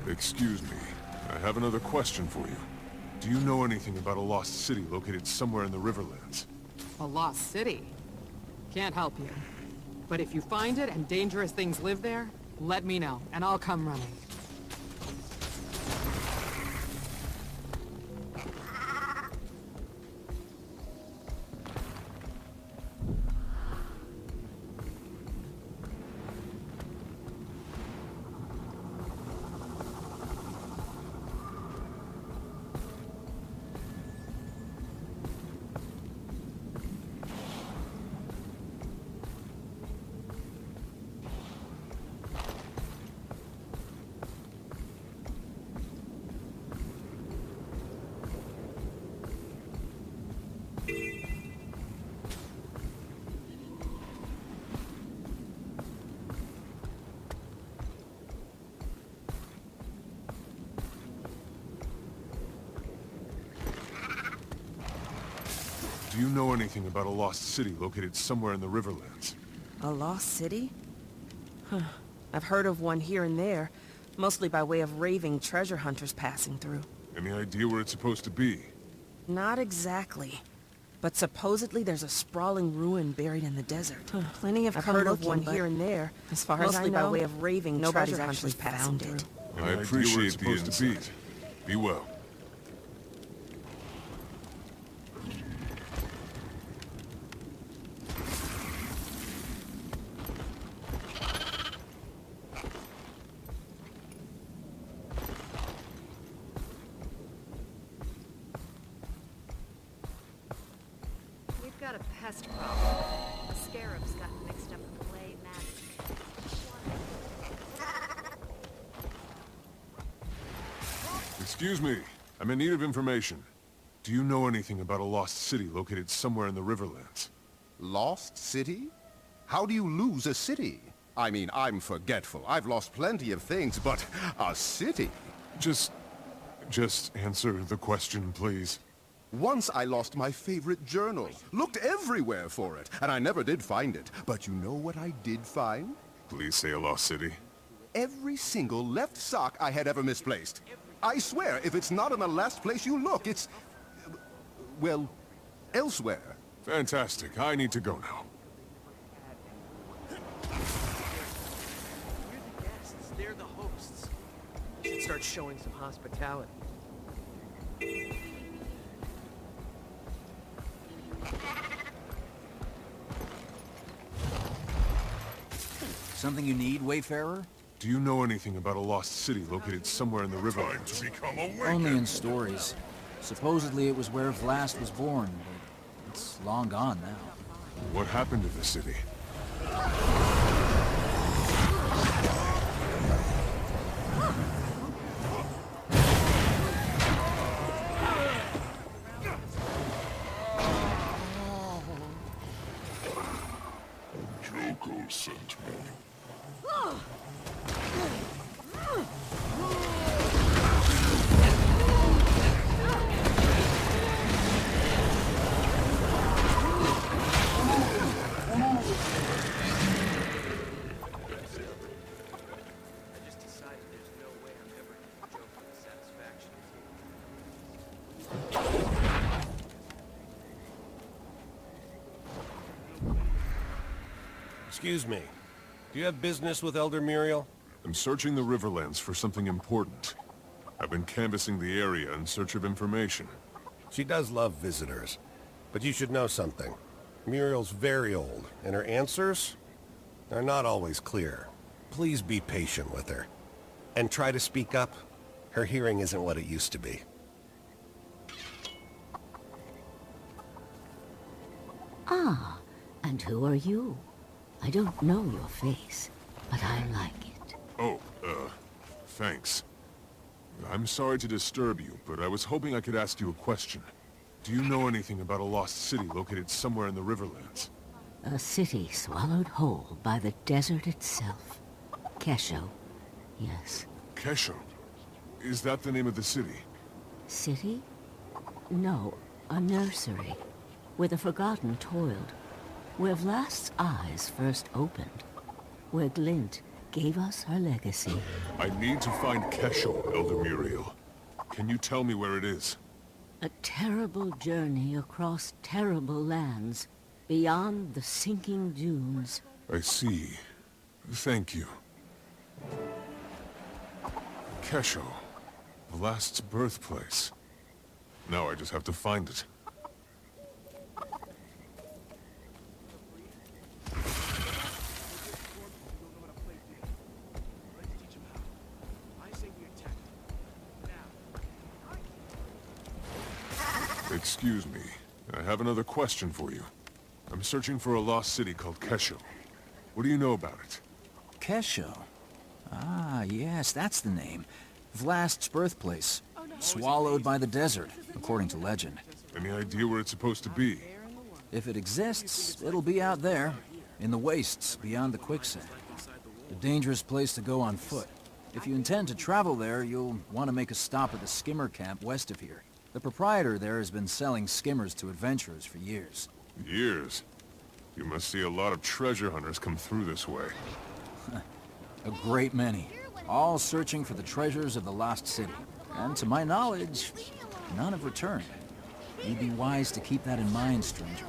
C: Excuse me. I have another question for you. Do you know anything about a lost city located somewhere in the Riverlands?
K: A lost city? Can't help you. But if you find it and dangerous things live there, let me know, and I'll come running.
C: Do you know anything about a lost city located somewhere in the Riverlands?
R: A lost city? Huh. I've heard of one here and there, mostly by way of raving treasure hunters passing through.
C: Any idea where it's supposed to be?
R: Not exactly. But supposedly there's a sprawling ruin buried in the desert. Plenty have come heard of one here and there, as far as I know, mostly by way of raving nobody's treasure hunters passing through.
C: I appreciate the insight. Be well.
S: Got a pest problem. The scarabs got mixed up in clay magic.
C: Excuse me. I'm in need of information. Do you know anything about a lost city located somewhere in the Riverlands?
T: Lost city? How do you lose a city? I mean, I'm forgetful. I've lost plenty of things, but a city?
C: Just answer the question, please.
T: Once I lost my favorite journal. Looked everywhere for it, and I never did find it. But you know what I did find?
C: Please say a lost city.
T: Every single left sock I had ever misplaced. I swear, if it's not in the last place you look, it's... well, elsewhere.
C: Fantastic. I need to go now.
Q: You're the guests. They're the hosts. You should start showing some hospitality.
O: Something you need, Wayfarer?
C: Do you know anything about a lost city located somewhere in the Riverlands?
O: Only in stories. Supposedly it was where Vlast was born, but it's long gone now.
C: What happened to the city?
N: Excuse me. Do you have business with Elder Muriel?
C: I'm searching the Riverlands for something important. I've been canvassing the area in search of information.
N: She does love visitors. But you should know something. Muriel's very old, and her answers are not always clear. Please be patient with her. And try to speak up. Her hearing isn't what it used to be.
U: Ah, and who are you? I don't know your face, but I like it.
C: Oh, thanks. I'm sorry to disturb you, but I was hoping I could ask you a question. Do you know anything about a lost city located somewhere in the Riverlands?
U: A city swallowed whole by the desert itself. Kesho, yes.
C: Kesho? Is that the name of the city?
U: City? No, a nursery, where the Forgotten toiled, where Vlast's eyes first opened, where Glint gave us her legacy.
C: I need to find Kesho, Elder Muriel. Can you tell me where it is?
U: A terrible journey across terrible lands, beyond the sinking dunes.
C: I see. Thank you. Kesho. Vlast's birthplace. Now I just have to find it. Excuse me. I have another question for you. I'm searching for a lost city called Kesho. What do you know about it?
O: Kesho? Ah, yes, that's the name. Vlast's birthplace. Swallowed by the desert, according to legend.
C: Any idea where it's supposed to be?
O: If it exists, it'll be out there, in the wastes beyond the quicksand. A dangerous place to go on foot. If you intend to travel there, you'll want to make a stop at the skimmer camp west of here. The proprietor there has been selling skimmers to adventurers for years.
C: Years? You must see a lot of treasure hunters come through this way.
O: A great many. All searching for the treasures of the lost city. And to my knowledge, none have returned. You'd be wise to keep that in mind, stranger.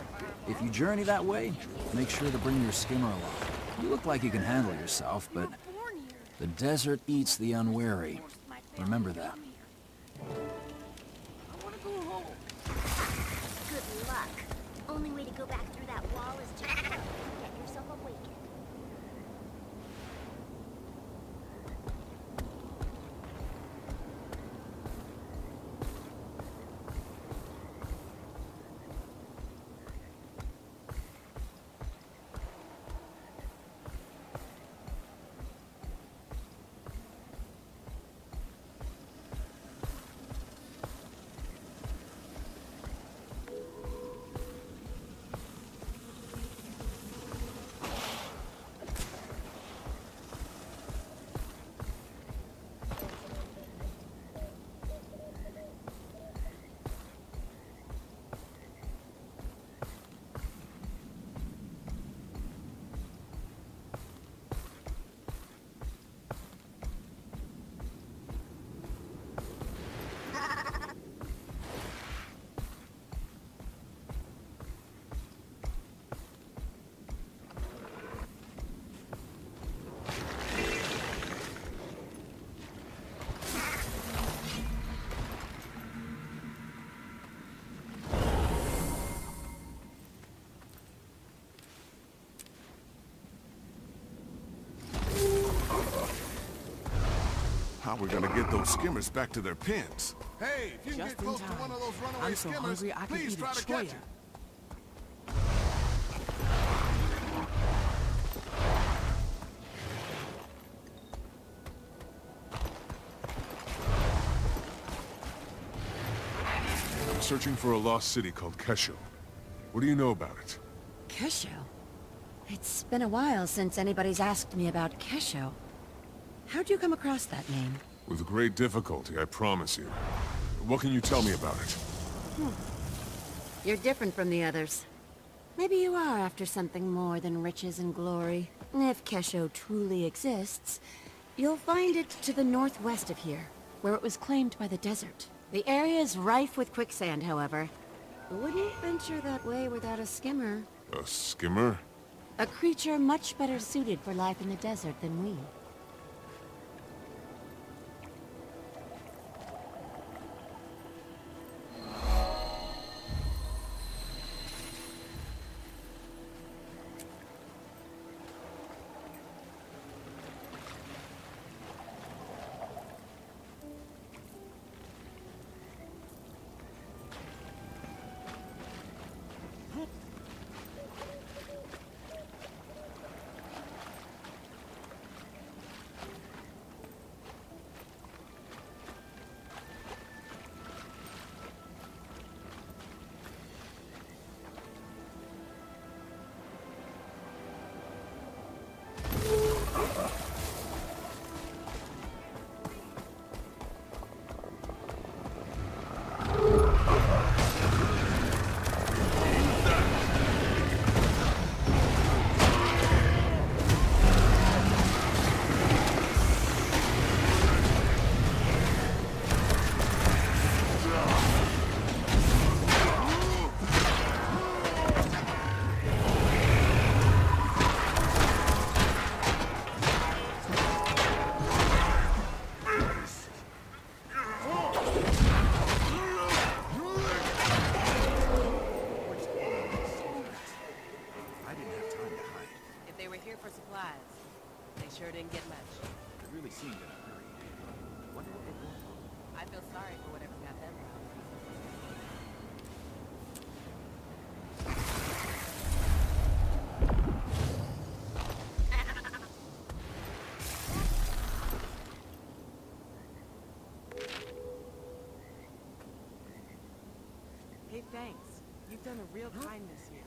O: If you journey that way, make sure to bring your skimmer along. You look like you can handle yourself, but the desert eats the unwary. Remember that.
I: Good luck. Only way to go back through that wall is to get yourself awakened.
T: How are we gonna get those skimmers back to their pens?
L: Hey, if you can get close to one of those runaway skimmers, please try to catch it.
C: I'm searching for a lost city called Kesho. What do you know about it?
V: Kesho? It's been a while since anybody's asked me about Kesho. How'd you come across that name?
C: With great difficulty, I promise you. What can you tell me about it?
V: You're different from the others. Maybe you are after something more than riches and glory. If Kesho truly exists, you'll find it to the northwest of here, where it was claimed by the desert. The area is rife with quicksand, however. Wouldn't venture that way without a skimmer.
C: A skimmer?
V: A creature much better suited for life in the desert than we.
G: Sure didn't get much.
O: They really seemed in a hurry. Wonder what they want.
G: I feel sorry for whatever got them wrong. Hey, thanks. You've done a real kindness here.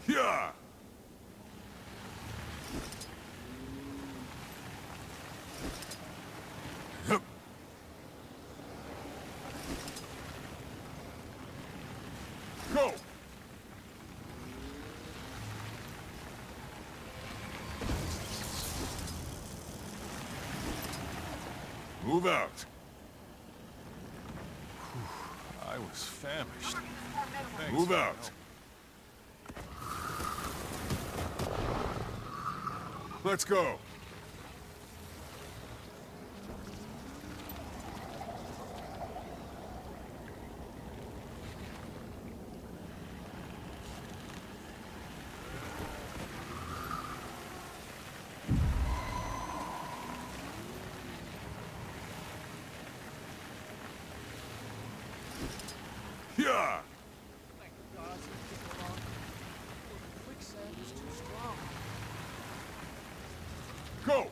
C: Yeah! Yep. Go! Move out. I was famished. Move out. Let's go. Yeah. Go!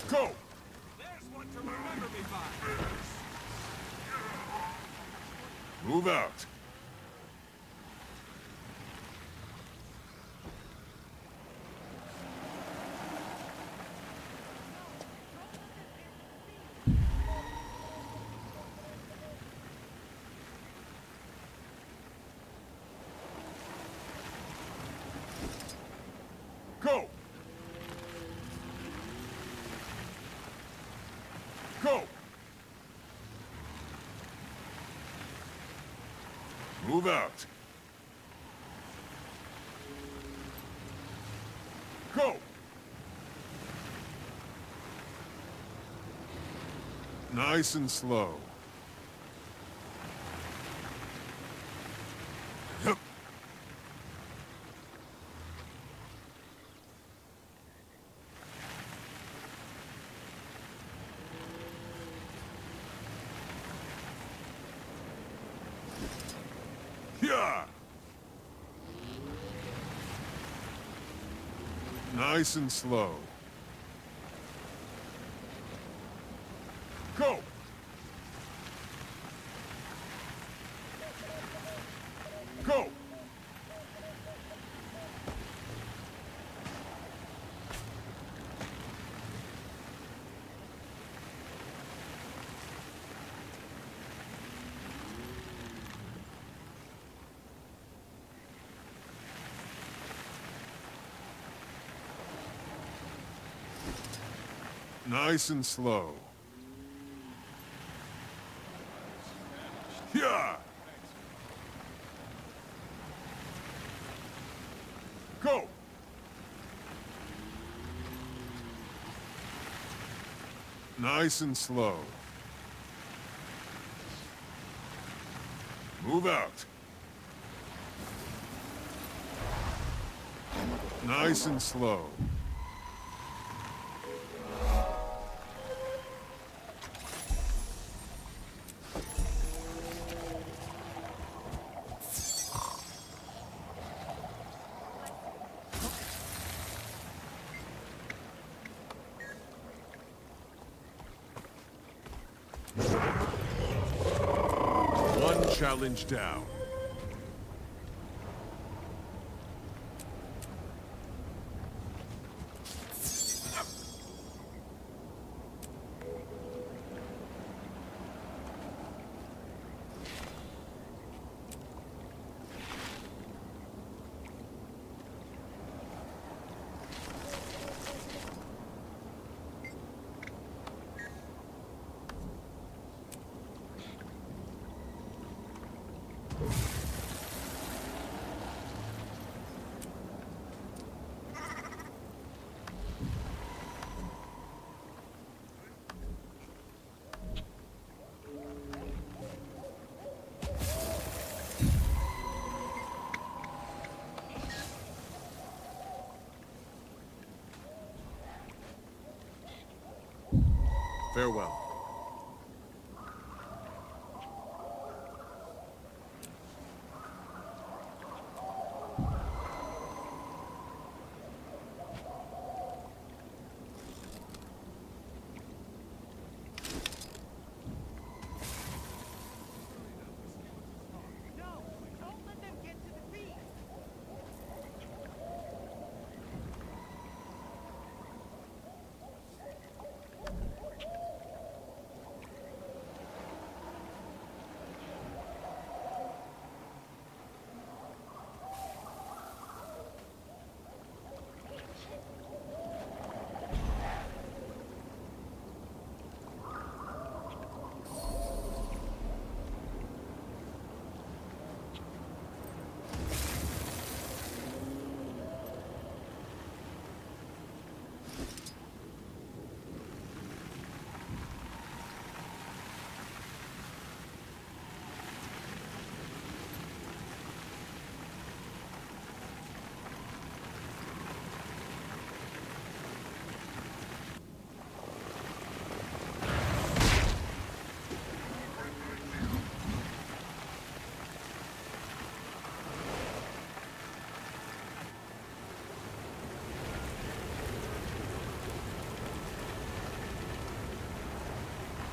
C: Go!
B: There's one to remember me by.
C: Move out. Go! Go! Move out. Go! Nice and slow. Yep. Yeah! Nice and slow. Go! Go! Nice and slow. Yeah! Go! Nice and slow. Move out. Nice and slow. One challenge down. Farewell.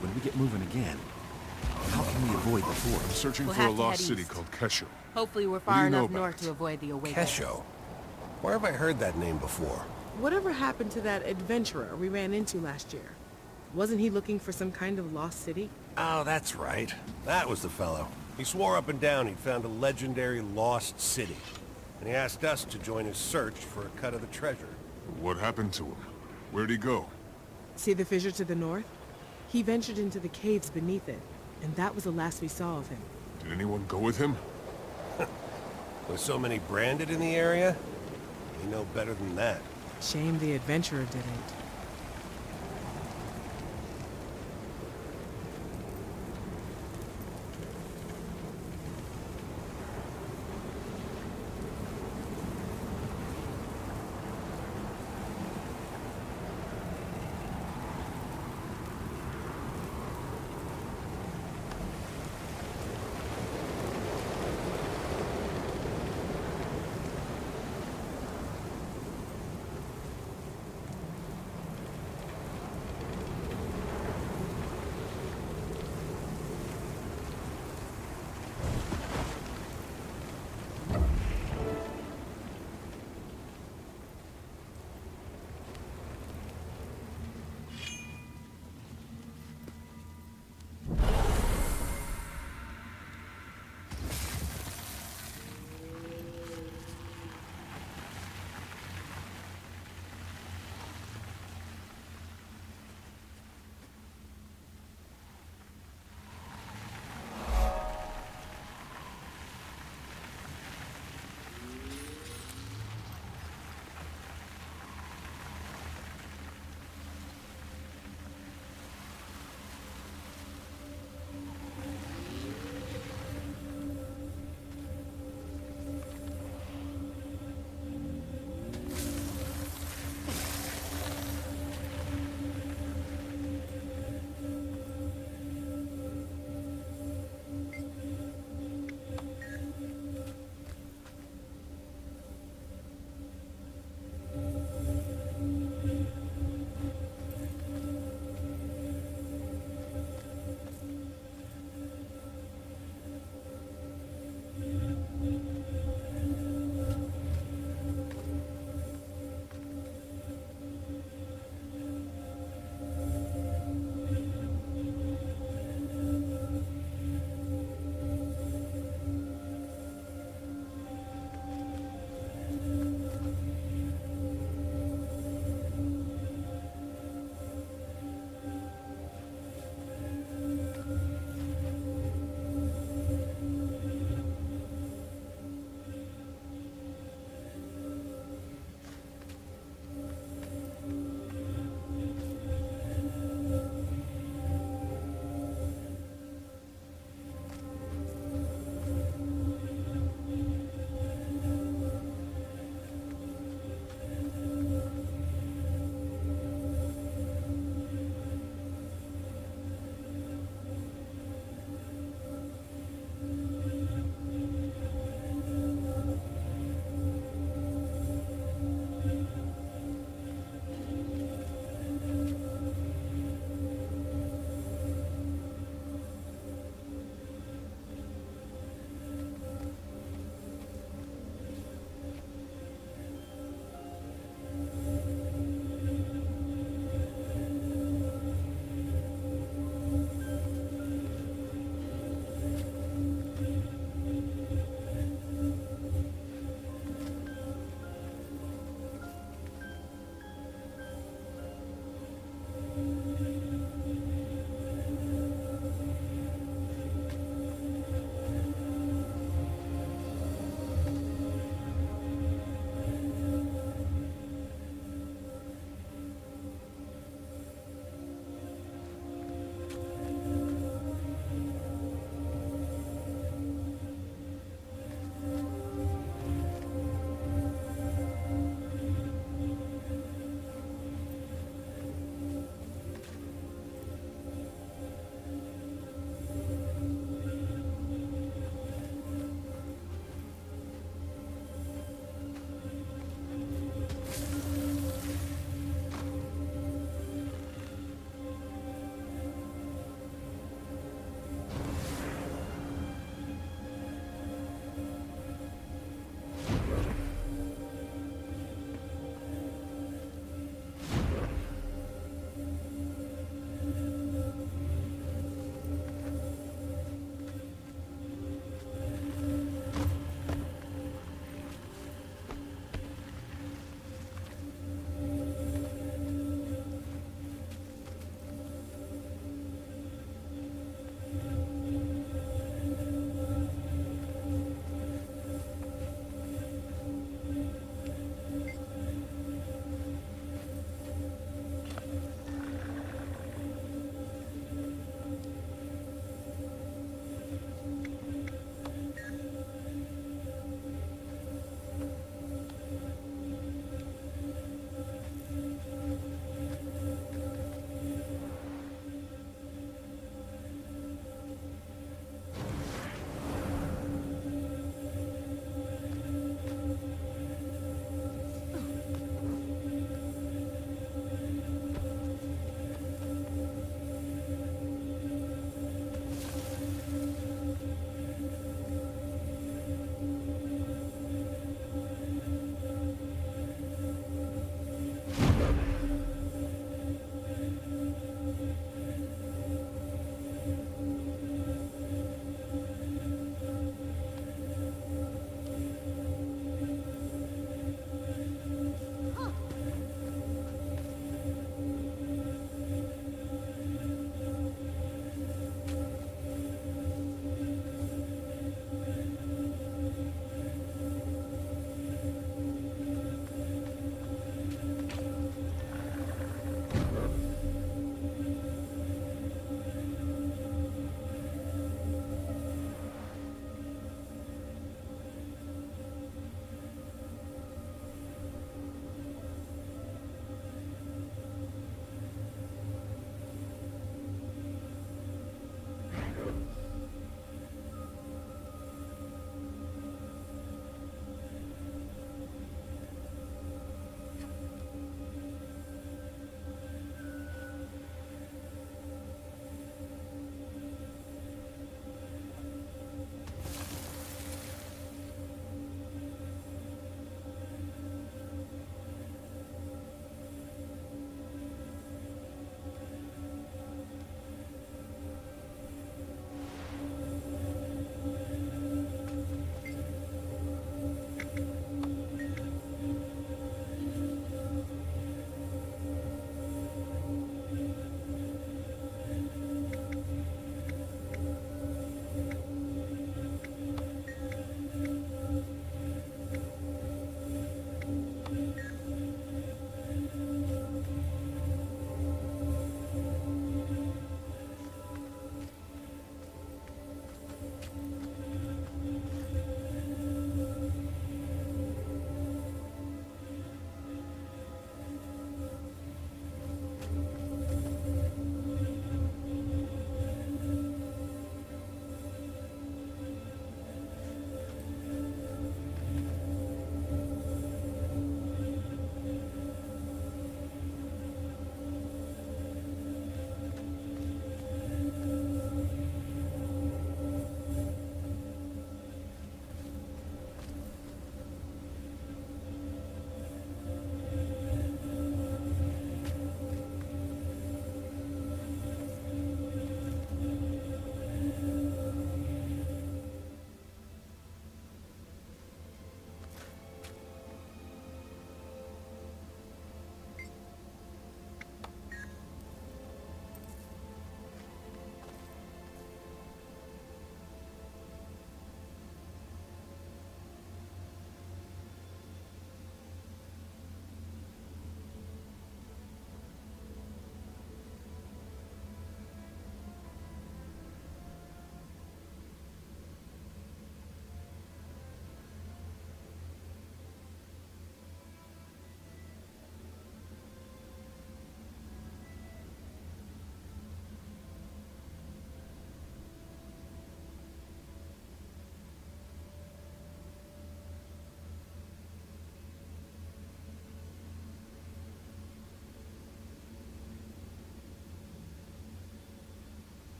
O: When we get moving again, how can we avoid the fort?
C: I'm searching
G: We'll
C: for a
G: have to
C: lost
G: head
C: city
G: east.
C: called Kesho.
G: Hopefully we're
C: do
G: far
C: you know
G: enough
C: about
G: north
C: it?
G: to avoid the Awakening.
N: Kesho? Where have I heard that name before?
R: Whatever happened to that adventurer we ran into last year? Wasn't he looking for some kind of lost city?
N: Oh, that's right. That was the fellow. He swore up and down he'd found a legendary lost city. And he asked us to join his search for a cut of the treasure.
C: What happened to him? Where'd he go?
R: See the fissure to the north? He ventured into the caves beneath it, and that was the last we saw of him.
C: Did anyone go with him?
N: With so many branded in the area, you know better than that.
R: Shame the adventurer didn't.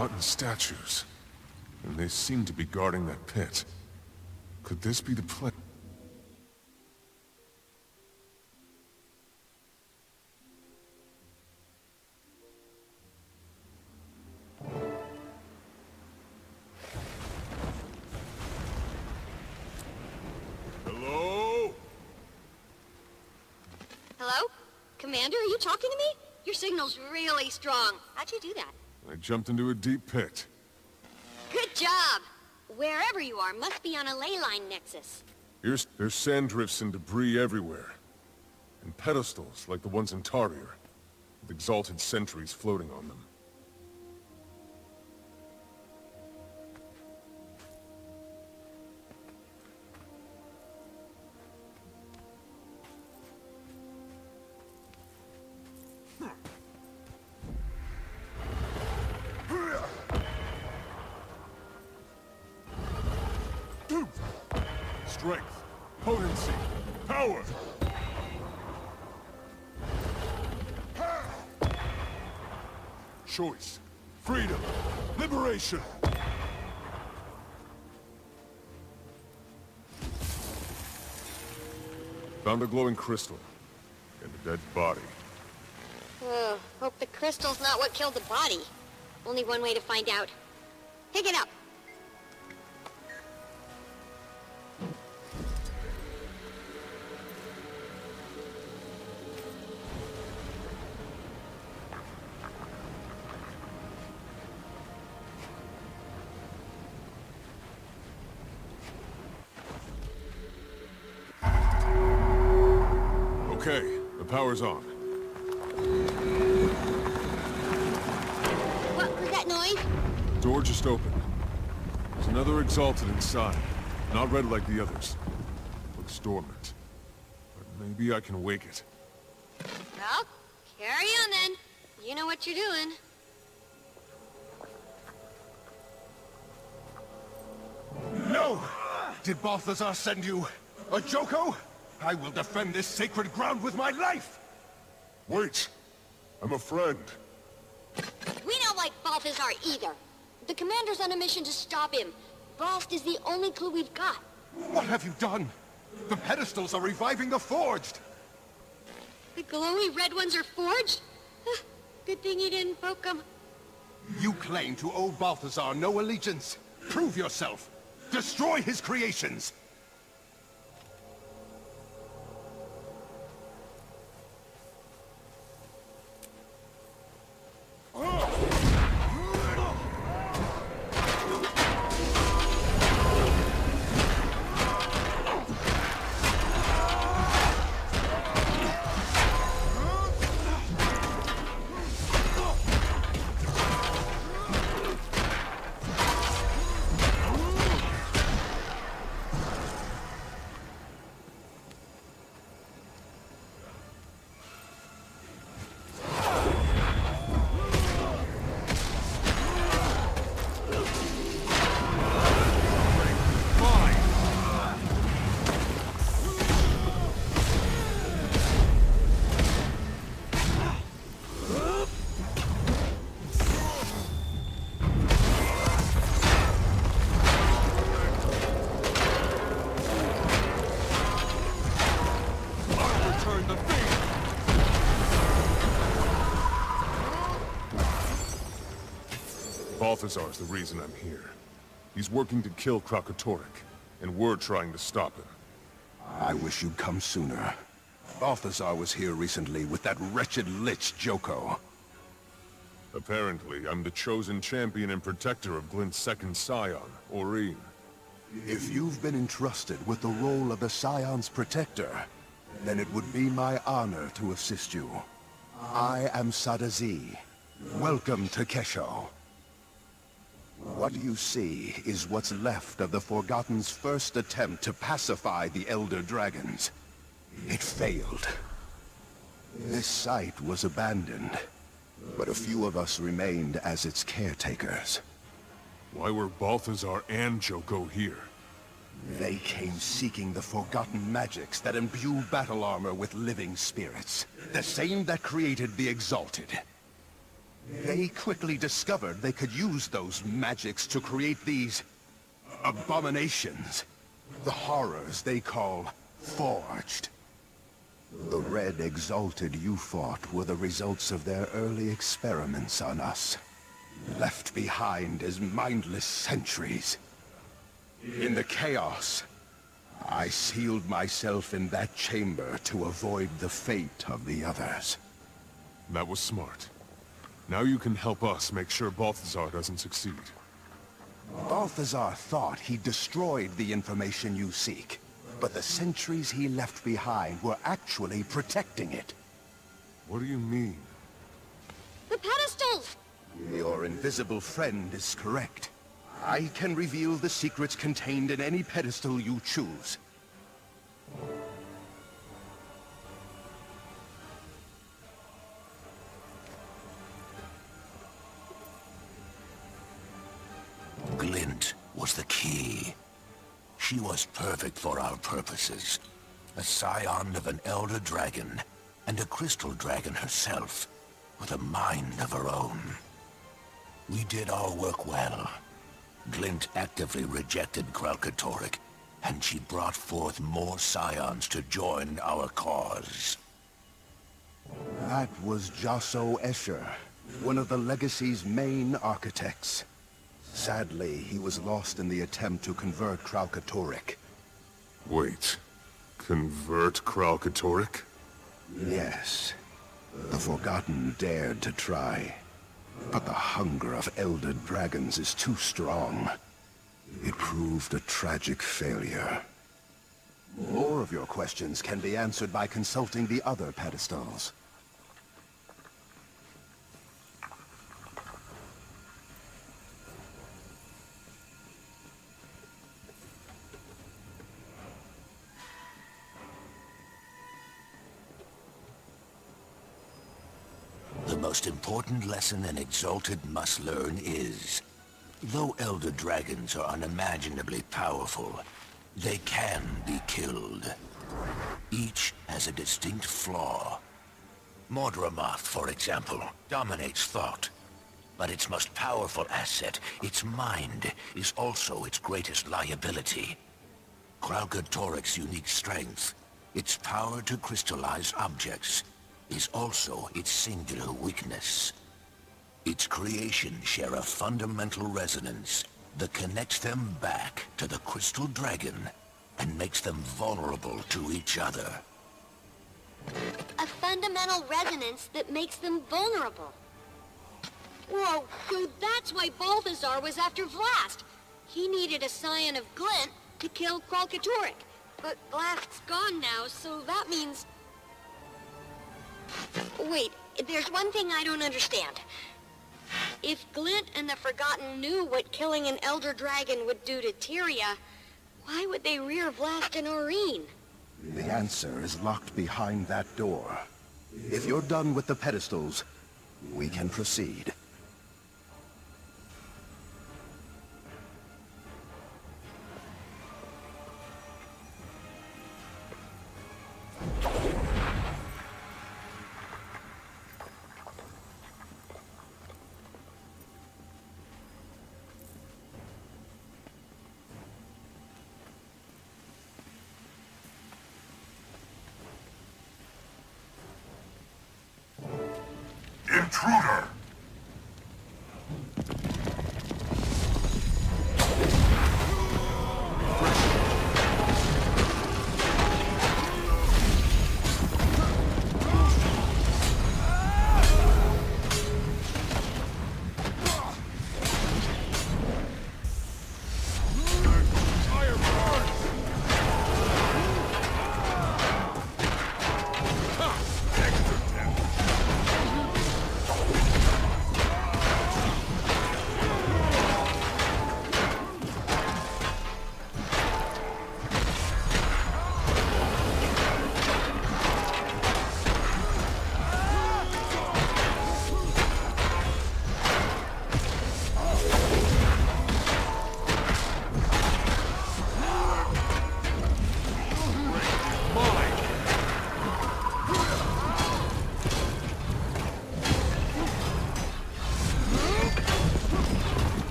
C: Forgotten statues. And they seem to be guarding that pit. Could this be the place?
F: Hello?
D: Hello? Commander, are you talking to me? Your signal's really strong. How'd you do that?
C: I jumped into a deep pit.
D: Good job! Wherever you are must be on a ley line nexus.
C: There's sand drifts and debris everywhere. And pedestals like the ones in Tarir, with exalted sentries floating on them.
F: Strength, potency, power! Choice, freedom, liberation!
C: Found a glowing crystal. And a dead body.
D: Hope the crystal's not what killed the body. Only one way to find out. Pick it up!
C: Okay, the power's on.
D: What was that noise?
C: Door just opened. There's another exalted inside. Not red like the others. Looks dormant. But maybe I can wake it.
D: Well, carry on then. You know what you're doing.
F: No! Did Balthazar send you a Joko? I will defend this sacred ground with my life!
C: Wait! I'm a friend.
D: We don't like Balthazar either. The commander's on a mission to stop him. Balst is the only clue we've got.
F: What have you done? The pedestals are reviving the forged!
D: The glowy red ones are forged? Good thing you didn't poke them.
F: You claim to owe Balthazar no allegiance. Prove yourself. Destroy his creations.
C: Balthazar's the reason I'm here. He's working to kill Krakatoric, and we're trying to stop him.
F: I wish you'd come sooner. Balthazar was here recently with that wretched lich Joko.
C: Apparently, I'm the chosen champion and protector of Glint's second scion, Oreen.
F: If you've been entrusted with the role of the Scion's protector, then it would be my honor to assist you. I am Sadazi. Welcome to Kesho. What you see is what's left of the Forgotten's first attempt to pacify the Elder Dragons. It failed. This site was abandoned, but a few of us remained as its caretakers.
C: Why were Balthazar and Joko here?
F: They came seeking the forgotten magics that imbue battle armor with living spirits. The same that created the Exalted.
T: They quickly discovered they could use those magics to create these abominations. The horrors they call forged. The red exalted you fought were the results of their early experiments on us. Left behind as mindless sentries. In the chaos, I sealed myself in that chamber to avoid the fate of the others.
C: That was smart. Now you can help us make sure Balthazar doesn't succeed.
T: Balthazar thought he destroyed the information you seek, but the sentries he left behind were actually protecting it.
C: What do you mean?
D: The pedestals!
T: Your invisible friend is correct. I can reveal the secrets contained in any pedestal you choose.
A: Glint was the key. She was perfect for our purposes. A scion of an elder dragon, and a crystal dragon herself, with a mind of her own. We did our work well. Glint actively rejected Kralkatorrik, and she brought forth more scions to join our cause.
T: That was Josso Escher, one of the Legacy's main architects. Sadly, he was lost in the attempt to convert Kralkatorrik.
C: Wait. Convert Kralkatorrik?
T: Yes. The Forgotten dared to try. But the hunger of elder dragons is too strong. It proved a tragic failure. More of your questions can be answered by consulting the other pedestals.
A: The most important lesson an Exalted must learn is, though Elder Dragons are unimaginably powerful, they can be killed. Each has a distinct flaw. Mordramoth, for example, dominates thought. But its most powerful asset, its mind, is also its greatest liability. Kralkatorrik's unique strength, its power to crystallize objects, is also its singular weakness. Its creations share a fundamental resonance that connects them back to the Crystal Dragon and makes them vulnerable to each other.
D: A fundamental resonance that makes them vulnerable. Whoa, so that's why Balthazar was after Vlast. He needed a scion of Glint to kill Kralkatorrik. But Vlast's gone now, so that means... Wait, there's one thing I don't understand. If Glint and the Forgotten knew what killing an Elder Dragon would do to Tyria, why would they rear Vlast and Aurene?
T: The answer is locked behind that door. If you're done with the pedestals, we can proceed.
F: Intruder!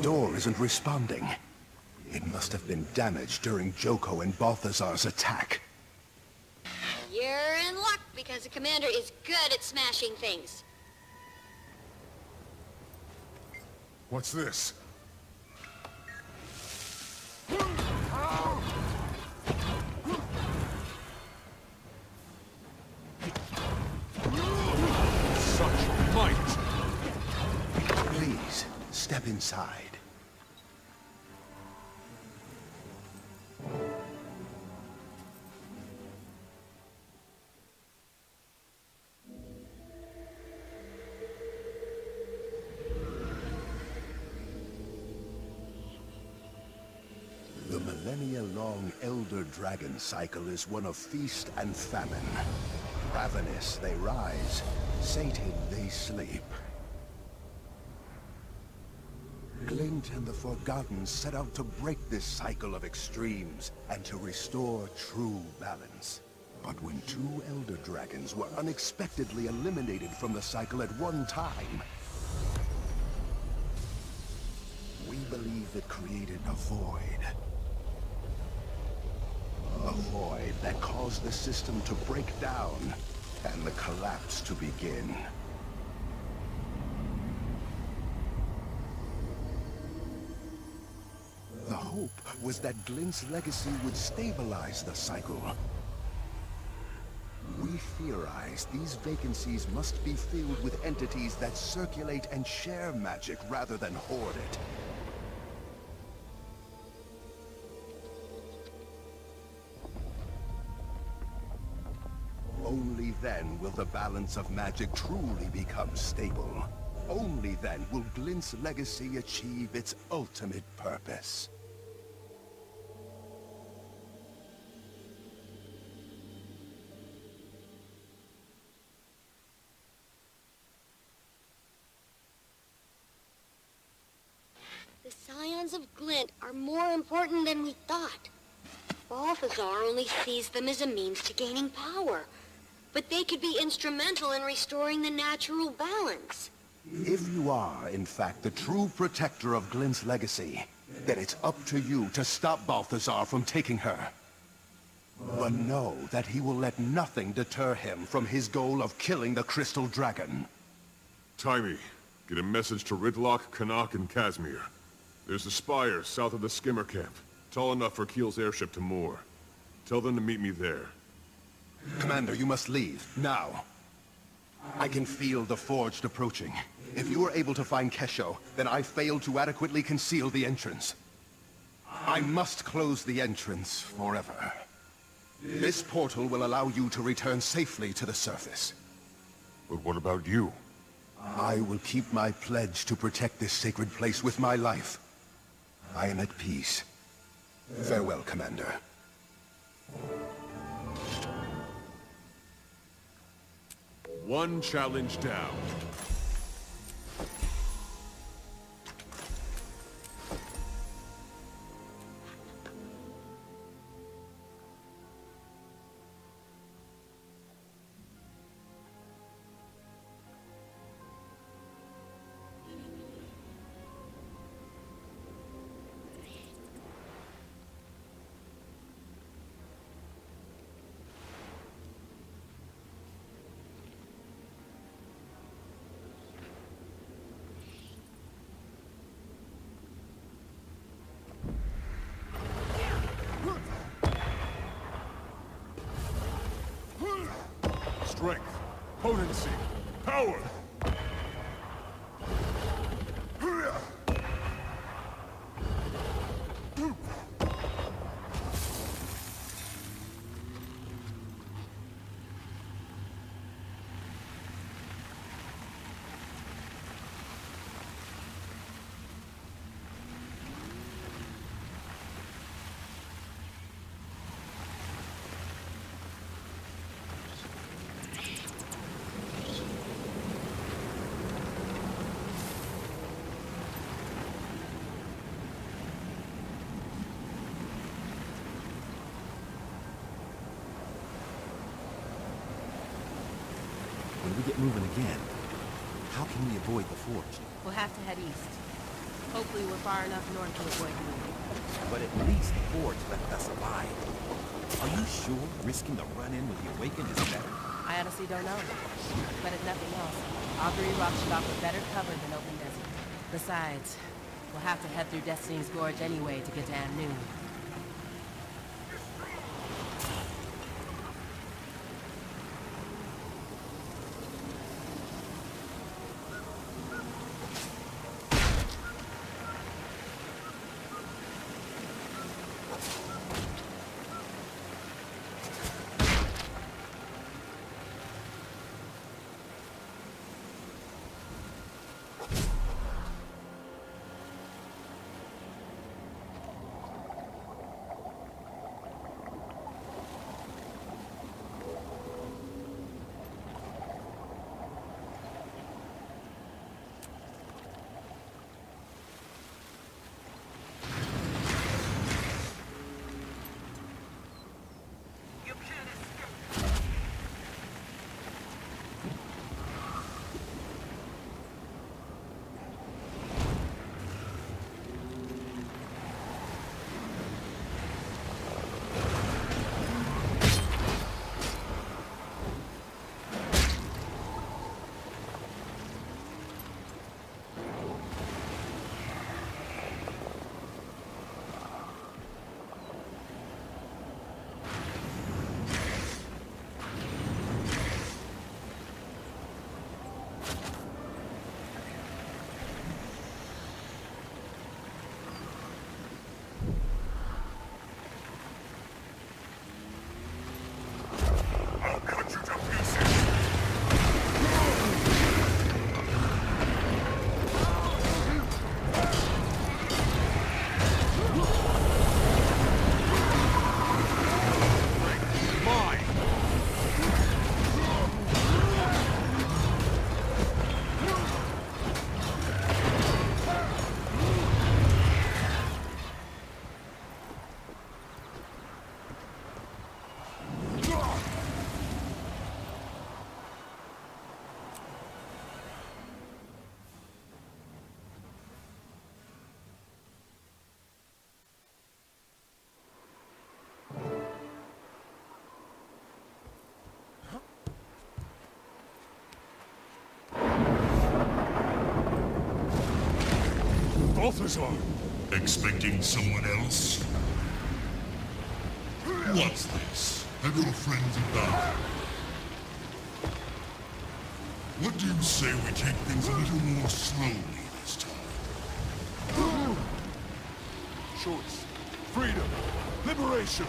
T: door isn't responding. It must have been damaged during Joko and Balthazar's attack.
D: You're in luck because the commander is good at smashing things.
C: What's this? Such might!
T: Please, step inside. The millennia-long Elder Dragon cycle is one of feast and famine. Ravenous they rise, sated they sleep. Glint and the Forgotten set out to break this cycle of extremes and to restore true balance. But when two Elder Dragons were unexpectedly eliminated from the cycle at one time, we believe it created a void. A void that caused the system to break down and the collapse to begin. The hope was that Glint's legacy would stabilize the cycle. We theorize these vacancies must be filled with entities that circulate and share magic rather than hoard it. Only then will the balance of magic truly become stable. Only then will Glint's legacy achieve its ultimate purpose.
D: The scions of Glint are more important than we thought. Balthazar only sees them as a means to gaining power. But they could be instrumental in restoring the natural balance.
T: If you are, in fact, the true protector of Glint's legacy, then it's up to you to stop Balthazar from taking her. But know that he will let nothing deter him from his goal of killing the Crystal Dragon.
C: Timey, get a message to Ridlock, Canuck, and Casimir. There's a spire south of the skimmer camp, tall enough for Kiel's airship to moor. Tell them to meet me there.
T: Commander, you must leave, now. I can feel the Forged approaching. If you are able to find Kesho, then I failed to adequately conceal the entrance. I must close the entrance forever. This portal will allow you to return safely to the surface.
C: But what about you?
T: I will keep my pledge to protect this sacred place with my life. I am at peace. Farewell, Commander.
C: One challenge down. Strength, potency, power!
E: When we get moving again, how can we avoid the Forge?
L: We'll have to head east. Hopefully we're far enough north to avoid moving.
E: But at least the Forge left us alive. Are you sure risking a run-in with the Awakened is better?
L: I honestly don't know. But if nothing else, Augury Rock should offer better cover than open desert. Besides, we'll have to head through Destiny's Gorge anyway to get to Amnoon.
F: Balthazar! Expecting someone else? What's this? Have your friends about? What do you say we take things a little more slowly this time?
C: Choice. Freedom. Liberation.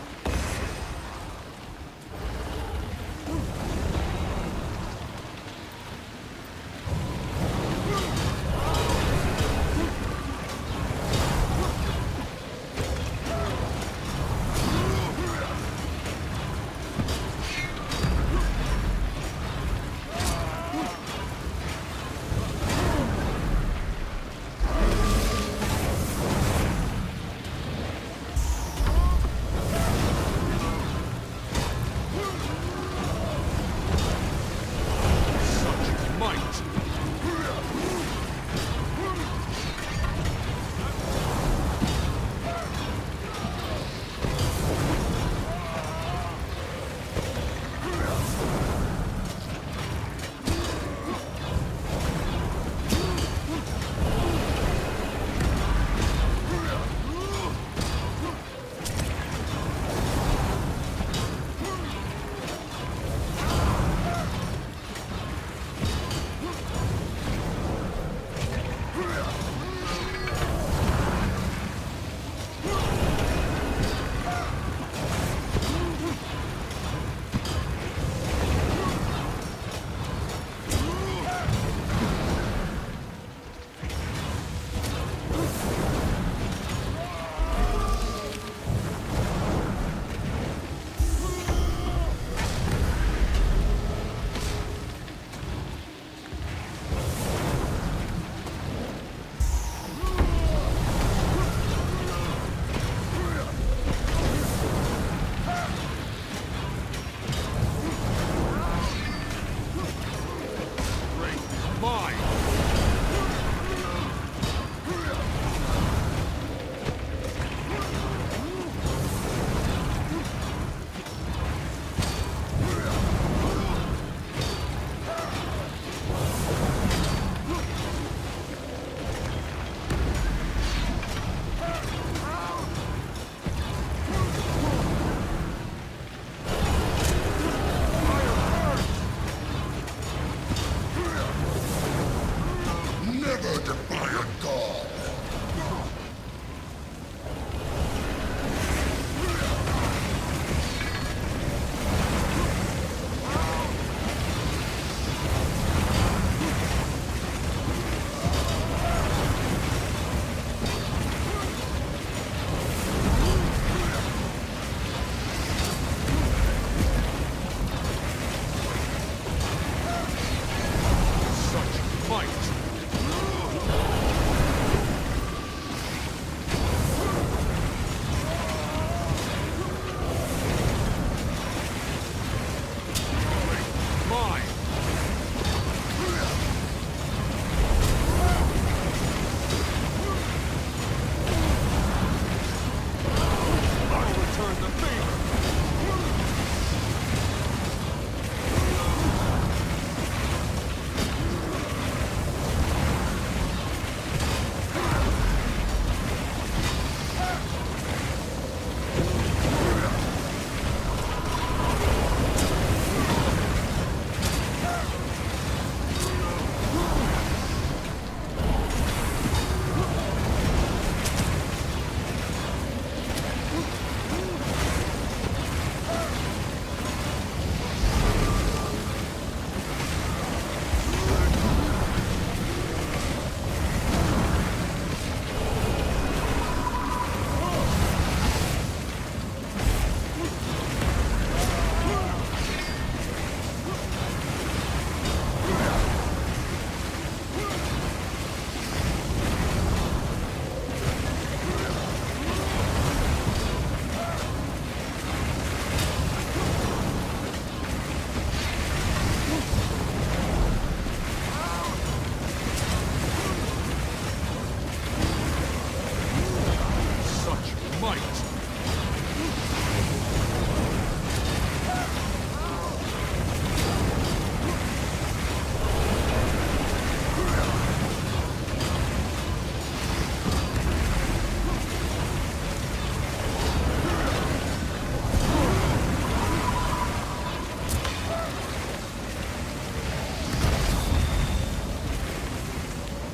C: mine! I'll return the favor!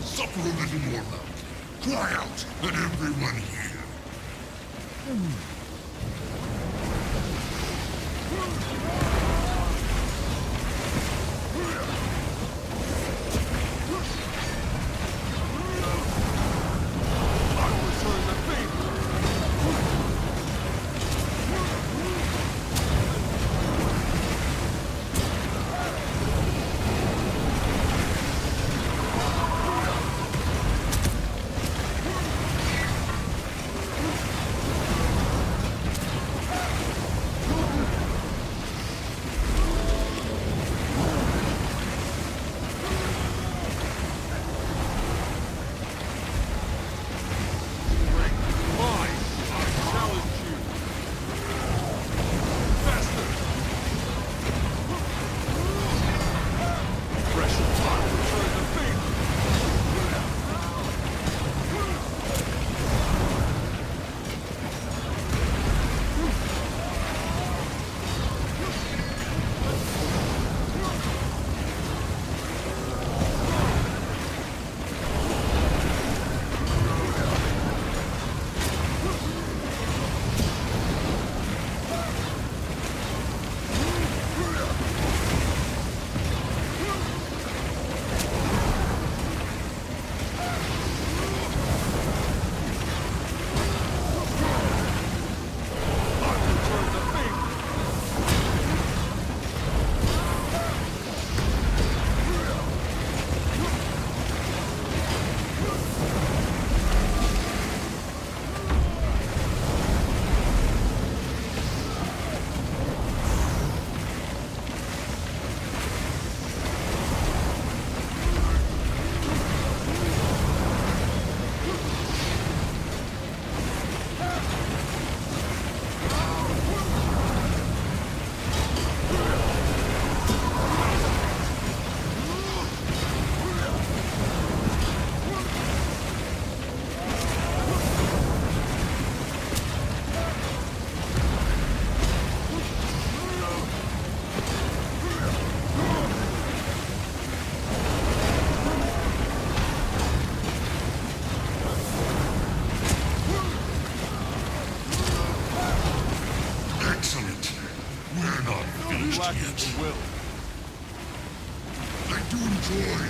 F: Suffer a little more love. Cry out, let everyone hear.
C: Will.
F: I do enjoy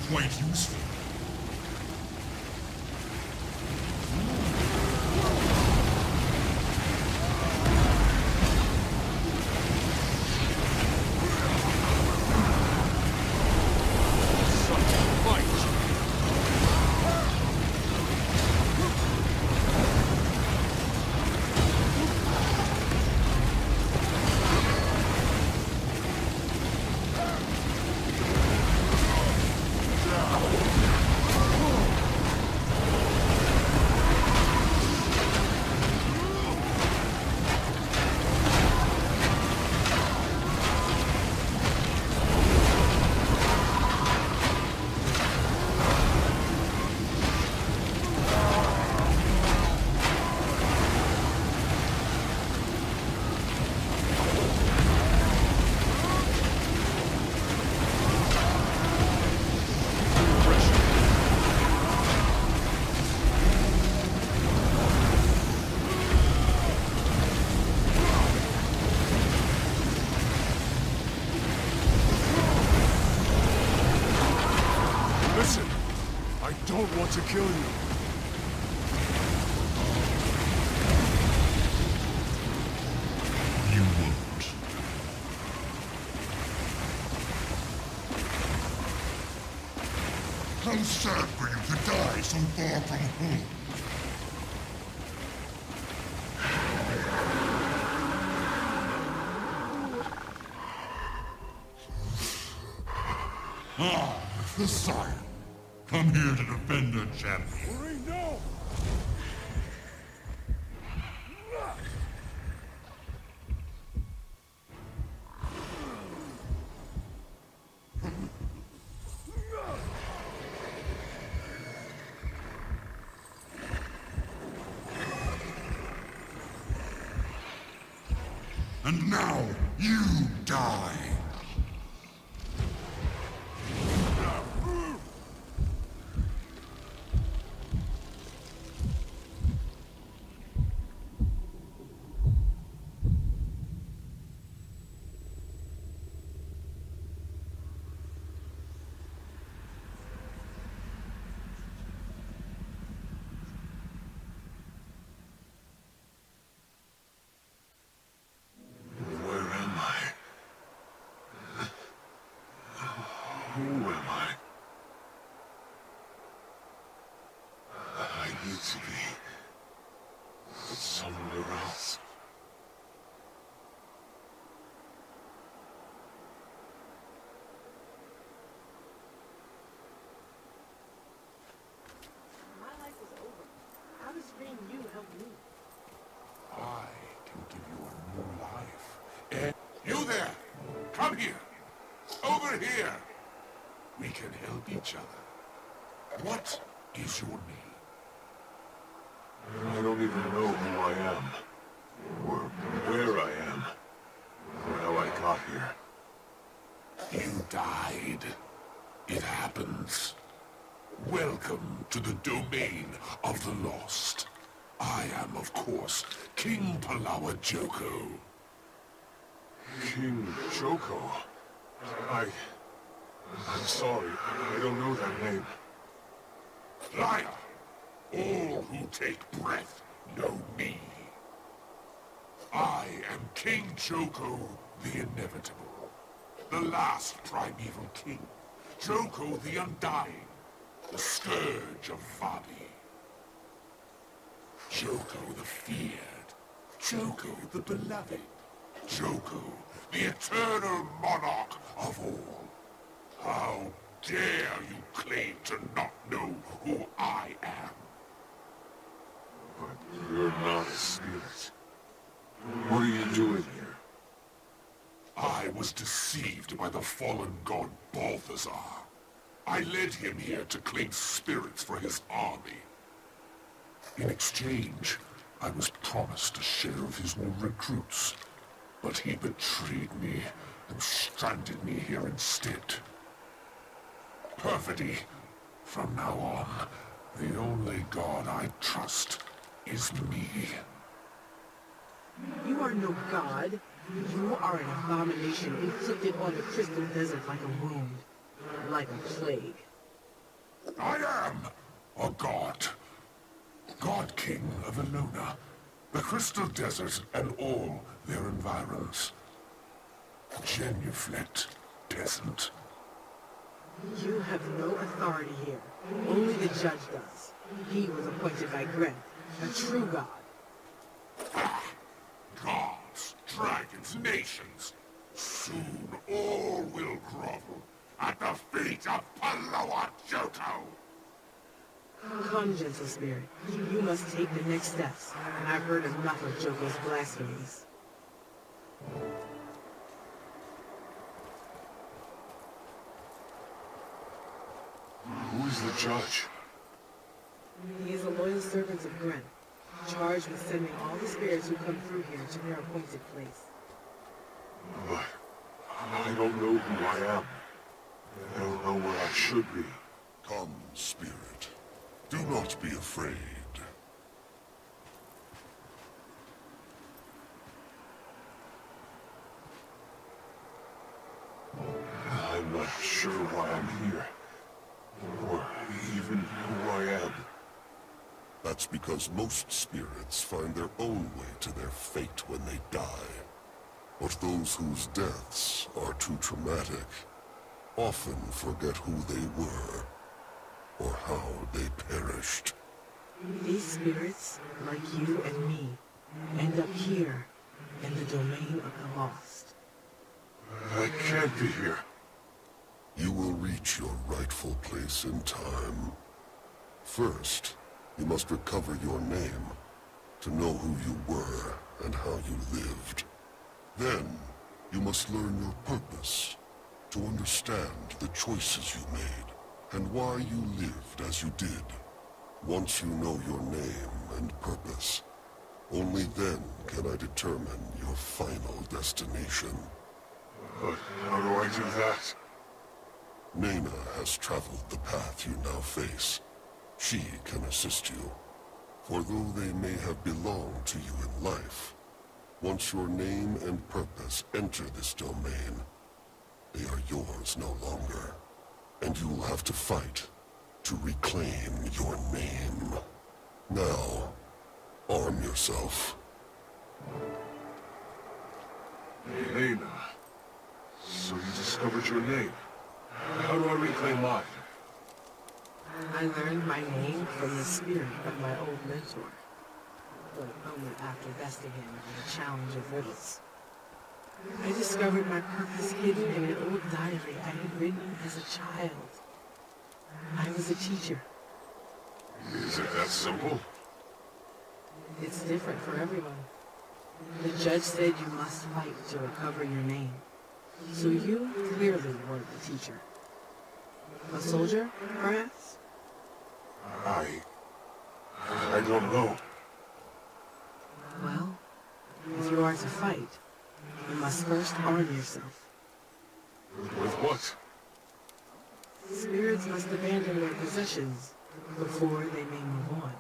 F: quite useful.
C: Listen, I don't want to kill you.
F: You won't. How sad for you to die so far from home. Ah, the Sire. Come here to defend her champion.
C: No!
F: And now, you die.
C: Who am I? I need to be somewhere else.
G: My life is over. How does freeing you help me?
C: I can give you a new life. And you there! Come here! Over here! We can help each other. What is your name? I don't even know who I am. Or where I am. Or how I got here. You died. It happens. Welcome to the domain of the lost. I am, of course, King Palawa Joko. King Joko? I'm sorry, I don't know that name. Liar! All who take breath know me. I am King Joko the Inevitable, the last primeval king. Joko the Undying, the scourge of Vadi. Joko the feared, Joko the beloved, Joko the eternal monarch of all. How dare you claim to not know who I am? But you're not a spirit. What are you doing here? I was deceived by the fallen god Balthazar. I led him here to claim spirits for his army. In exchange, I was promised a share of his new recruits. But he betrayed me and stranded me here instead. Perfidy. From now on, the only god I trust is me.
G: You are no god. You are an abomination inflicted on the crystal desert like a wound, like a plague.
F: I am a god. God King of Eluna, the Crystal Desert and all their environs. Genuflect peasant.
G: You have no authority here. Only the judge does. He was appointed by Gren, a true god.
F: Gods, dragons, nations. Soon all will grovel at the feet of Paloa Johto.
G: Come, gentle spirit. You must take the next steps, and I've heard enough of Joko's blasphemies.
C: Who is the judge?
G: He is a loyal servant of Gren, charged with sending all the spirits who come through here to their appointed place.
C: But I don't know who I am. I don't know where I should be.
F: Come, spirit. Do not be afraid.
C: I'm not sure why I'm here. Or even who I am.
F: That's because most spirits find their own way to their fate when they die. But those whose deaths are too traumatic often forget who they were, or how they perished.
G: These spirits, like you and me, end up here, in the domain of the lost.
C: I can't be here.
F: You will reach your rightful place in time. First, you must recover your name, to know who you were and how you lived. Then, you must learn your purpose, to understand the choices you made, and why you lived as you did. Once you know your name and purpose, only then can I determine your final destination.
C: But how do I do that?
F: Nena has traveled the path you now face. She can assist you. For though they may have belonged to you in life, once your name and purpose enter this domain, they are yours no longer. And you will have to fight to reclaim your name. Now, arm yourself.
C: Lena. So you discovered your name. How do I reclaim mine?
G: I learned my name from the spirit of my old mentor, but only after besting him in a challenge of riddles. I discovered my purpose hidden in an old diary I had written as a child. I was a teacher.
C: Is it that simple?
G: It's different for everyone. The judge said you must fight to recover your name. So you clearly weren't the teacher. A soldier, perhaps?
C: I don't know.
G: Well, if you are to fight, you must first arm yourself.
C: With what?
G: Spirits must abandon their possessions before they may move on.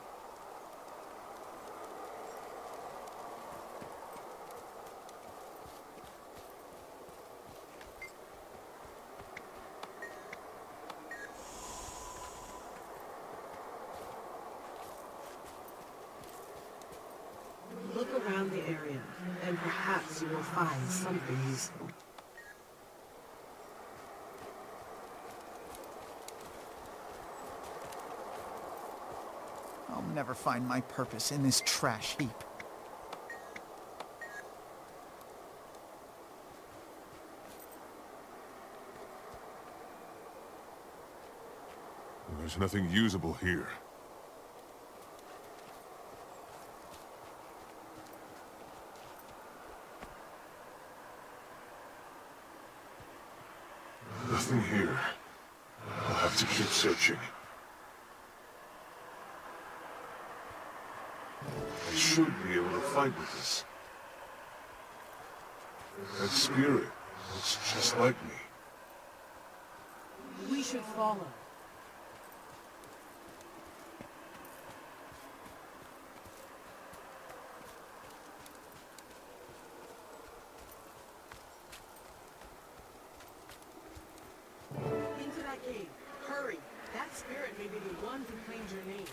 G: Look around the area, and perhaps you will find something useful.
J: I'll never find my purpose in this trash heap.
C: There's nothing usable here. Nothing here. I'll have to keep searching. I should be able to fight with this. That spirit looks just like me.
G: We should follow. Into that cave. Hurry. That spirit may be the one who claimed your name.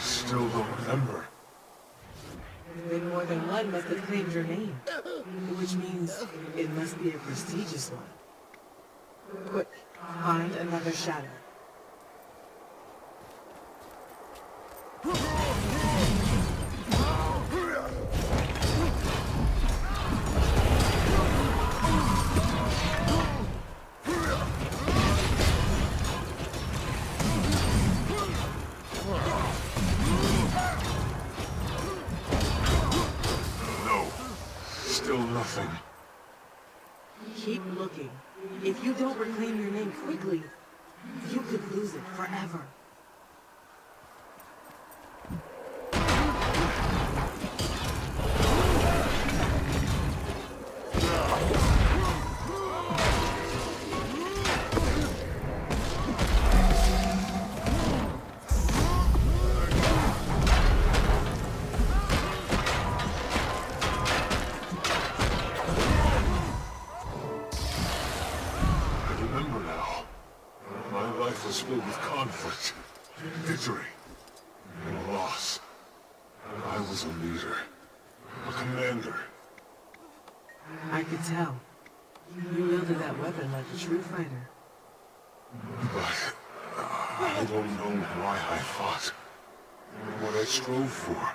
C: Still don't remember.
G: Then more than one must have claimed your name, which means it must be a prestigious one. Quick, find another shadow.
C: Still nothing.
G: Keep looking. If you don't reclaim your name quickly, you could lose it forever.
C: Was filled with conflict, victory, and loss. I was a leader, a commander.
G: I could tell. You wielded that weapon like a true fighter.
C: But I don't know why I fought, what I strove for,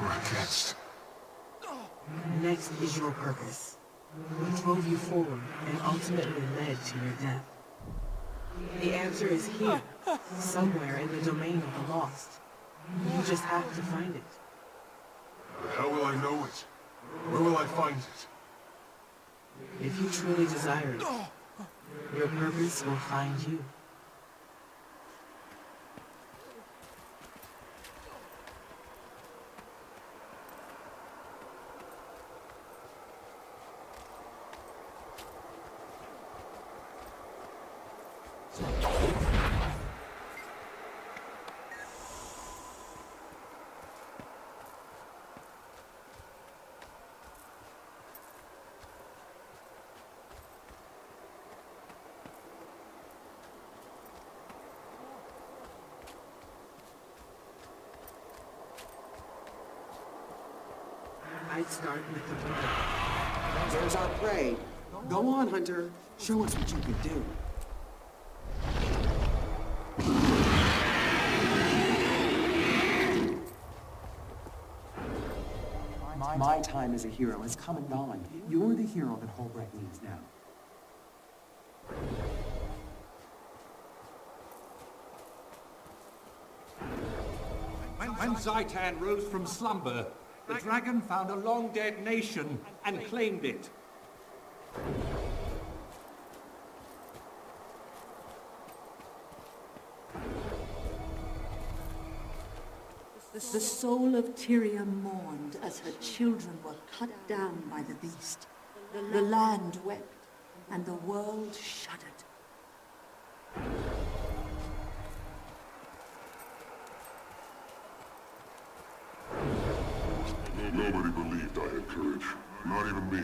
C: or against.
G: Next is your purpose. What drove you forward and ultimately led to your death? The answer is here, somewhere in the domain of the lost. You just have to find it.
C: But how will I know it? Where will I find it?
G: If you truly desire it, your purpose will find you. I'd start with the window.
H: There's our prey. Go on, Hunter. Show us what you can do. My time as a hero has come and gone. You're the hero that Holbrecht needs now.
M: When Zaitan rose from slumber, the dragon found a long-dead nation and claimed it.
W: The soul of Tyria mourned as her children were cut down by the beast. The land wept, and the world shuddered.
F: Nobody believed I had courage. Not even me.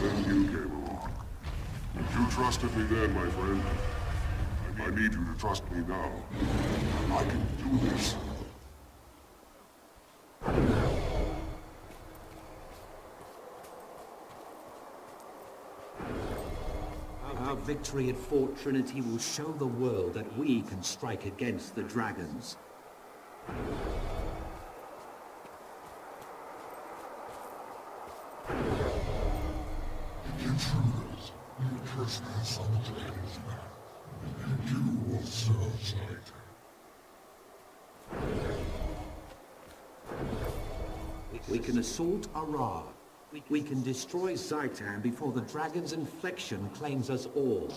F: Then you came along. If you trusted me then, my friend, I need you to trust me now. I can do this.
M: Our victory at Fort Trinity will show the world that we can strike against the dragons.
F: Intruders, you trespass on the dragon's land, and you will serve Zaitan.
M: We can assault Ara. We can destroy Zaitan before the dragon's inflection claims us all.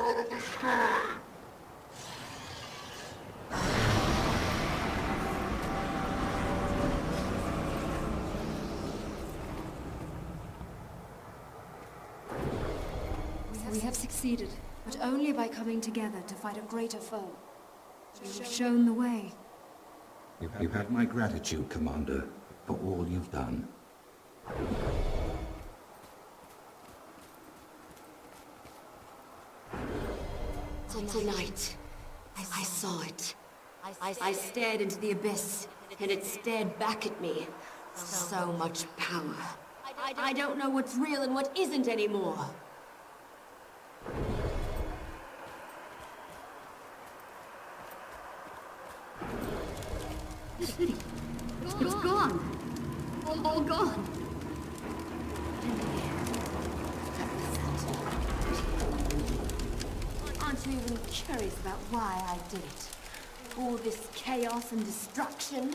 W: We have succeeded, but only by coming together to fight a greater foe. You've shown the way.
M: You have my gratitude, Commander, for all you've done.
W: Tonight, I saw it. I stared into the abyss, and it stared back at me. So much power. I don't know what's real and what isn't anymore. The city. It's gone. All gone. Aren't you even curious about why I did it? All this chaos and destruction?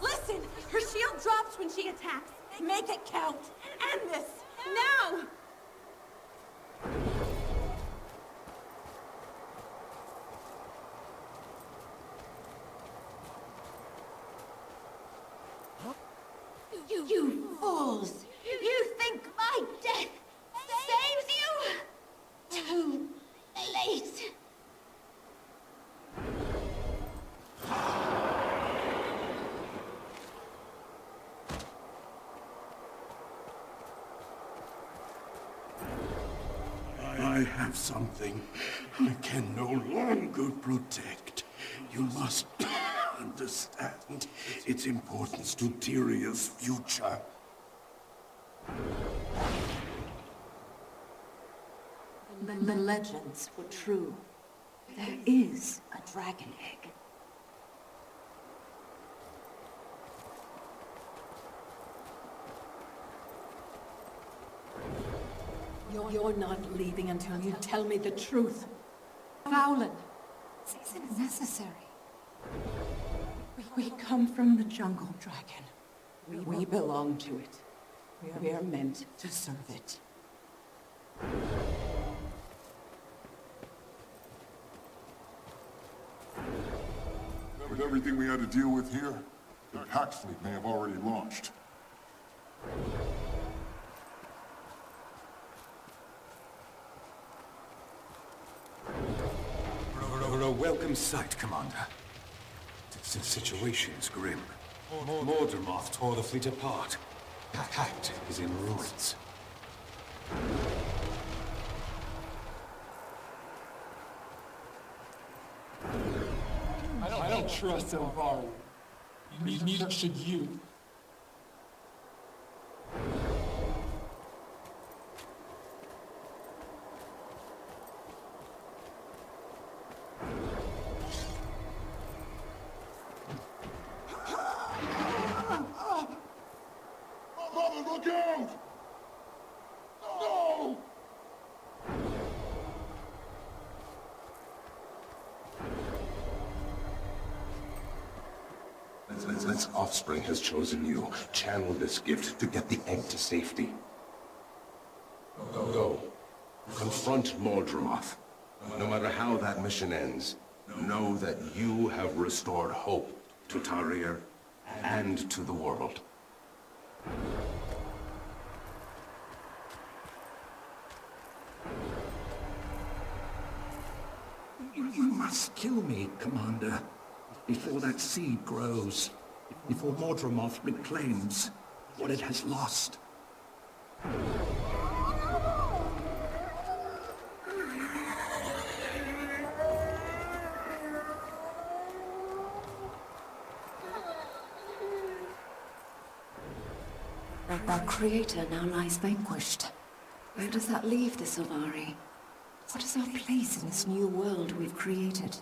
R: Listen! Her shield drops when she attacks. Make it count. End this. Now!
W: You fools! You think my death saves you? Too late.
F: I have something I can no longer protect. You must understand its importance to Tyria's future.
W: The legends were true. There is a dragon egg. You're not leaving until you tell me the truth. Fowlin, this isn't necessary. We come from the jungle, dragon. We belong to it. We are meant to serve it.
C: With everything we had to deal with here, the pack fleet may have already launched.
K: A welcome sight, Commander. The situation's grim. Mordramoth tore the fleet apart. Pact is in ruins.
H: I don't trust Elvari. Neither should you.
C: Mother, look out! No!
F: This offspring has chosen you. Channel this gift to get the egg to safety. Go. Confront Mordramoth. No matter how that mission ends, know that you have restored hope to Tarir and to the world.
M: You must kill me, Commander, before that seed grows, before Mordramoth reclaims what it has lost.
W: Our creator now lies vanquished. Where does that leave the Sylvari? What is our place in this new world we've created?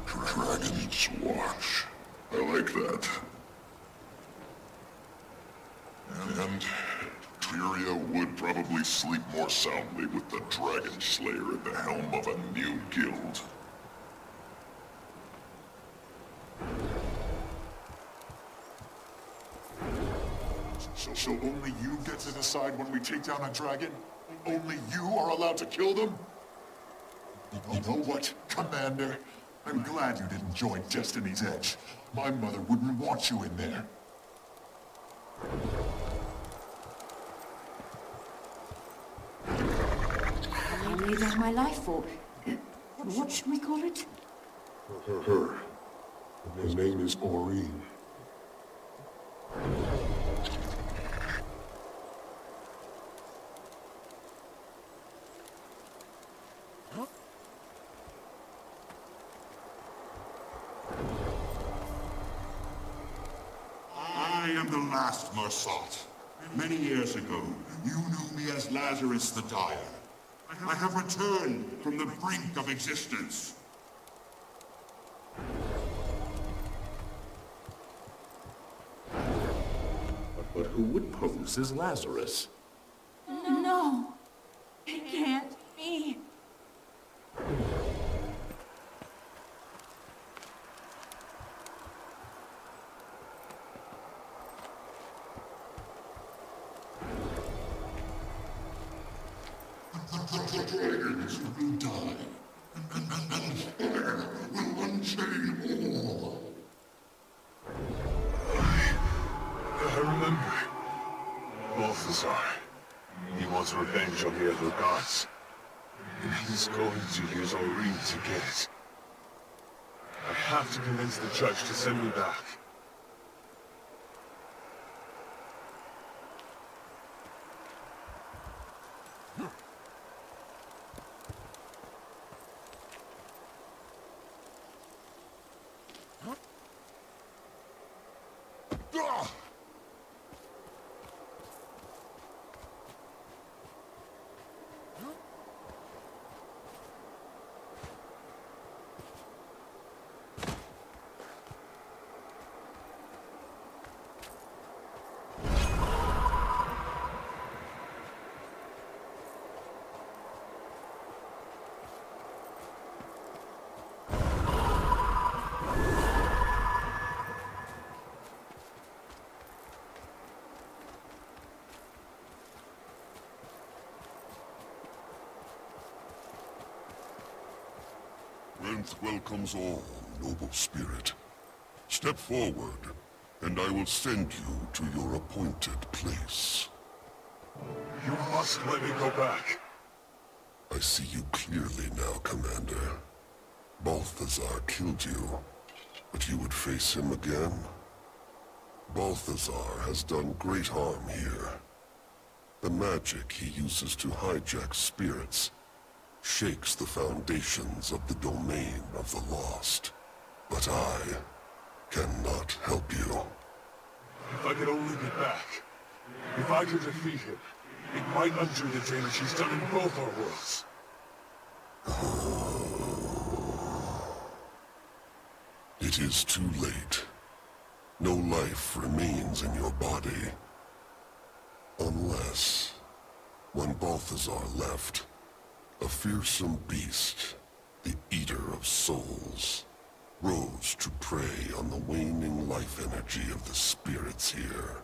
F: Dragon's Watch. I like that. And Tyria would probably sleep more soundly with the Dragon Slayer at the helm of a new guild. So only you get to decide when we take down a dragon? Only you are allowed to kill them? You know what, Commander? I'm glad you didn't join Destiny's Edge. My mother wouldn't want you in there.
W: I laid down my life for... what should we call it?
F: Her. His name is Maureen. I am the last Mersat. Many years ago, you knew me as Lazarus the Dyer. I have returned from the brink of existence.
K: But who would pose as Lazarus?
W: No, it can't be.
F: The dragons will die, and fire will unchain all.
C: I remember. Balthazar. He wants revenge on the other gods. And he's going to use Aureen to get it. I have to convince the judge to send me back.
F: Strength welcomes all, noble spirit. Step forward, and I will send you to your appointed place.
C: You must let me go back.
F: I see you clearly now, Commander. Balthazar killed you, but you would face him again? Balthazar has done great harm here. The magic he uses to hijack spirits shakes the foundations of the domain of the lost. But I cannot help you.
C: If I could only get back. If I could defeat him, it might undo the damage he's done in both our worlds.
F: It is too late. No life remains in your body. Unless, when Balthazar left, a fearsome beast, the Eater of Souls, rose to prey on the waning life energy of the spirits here.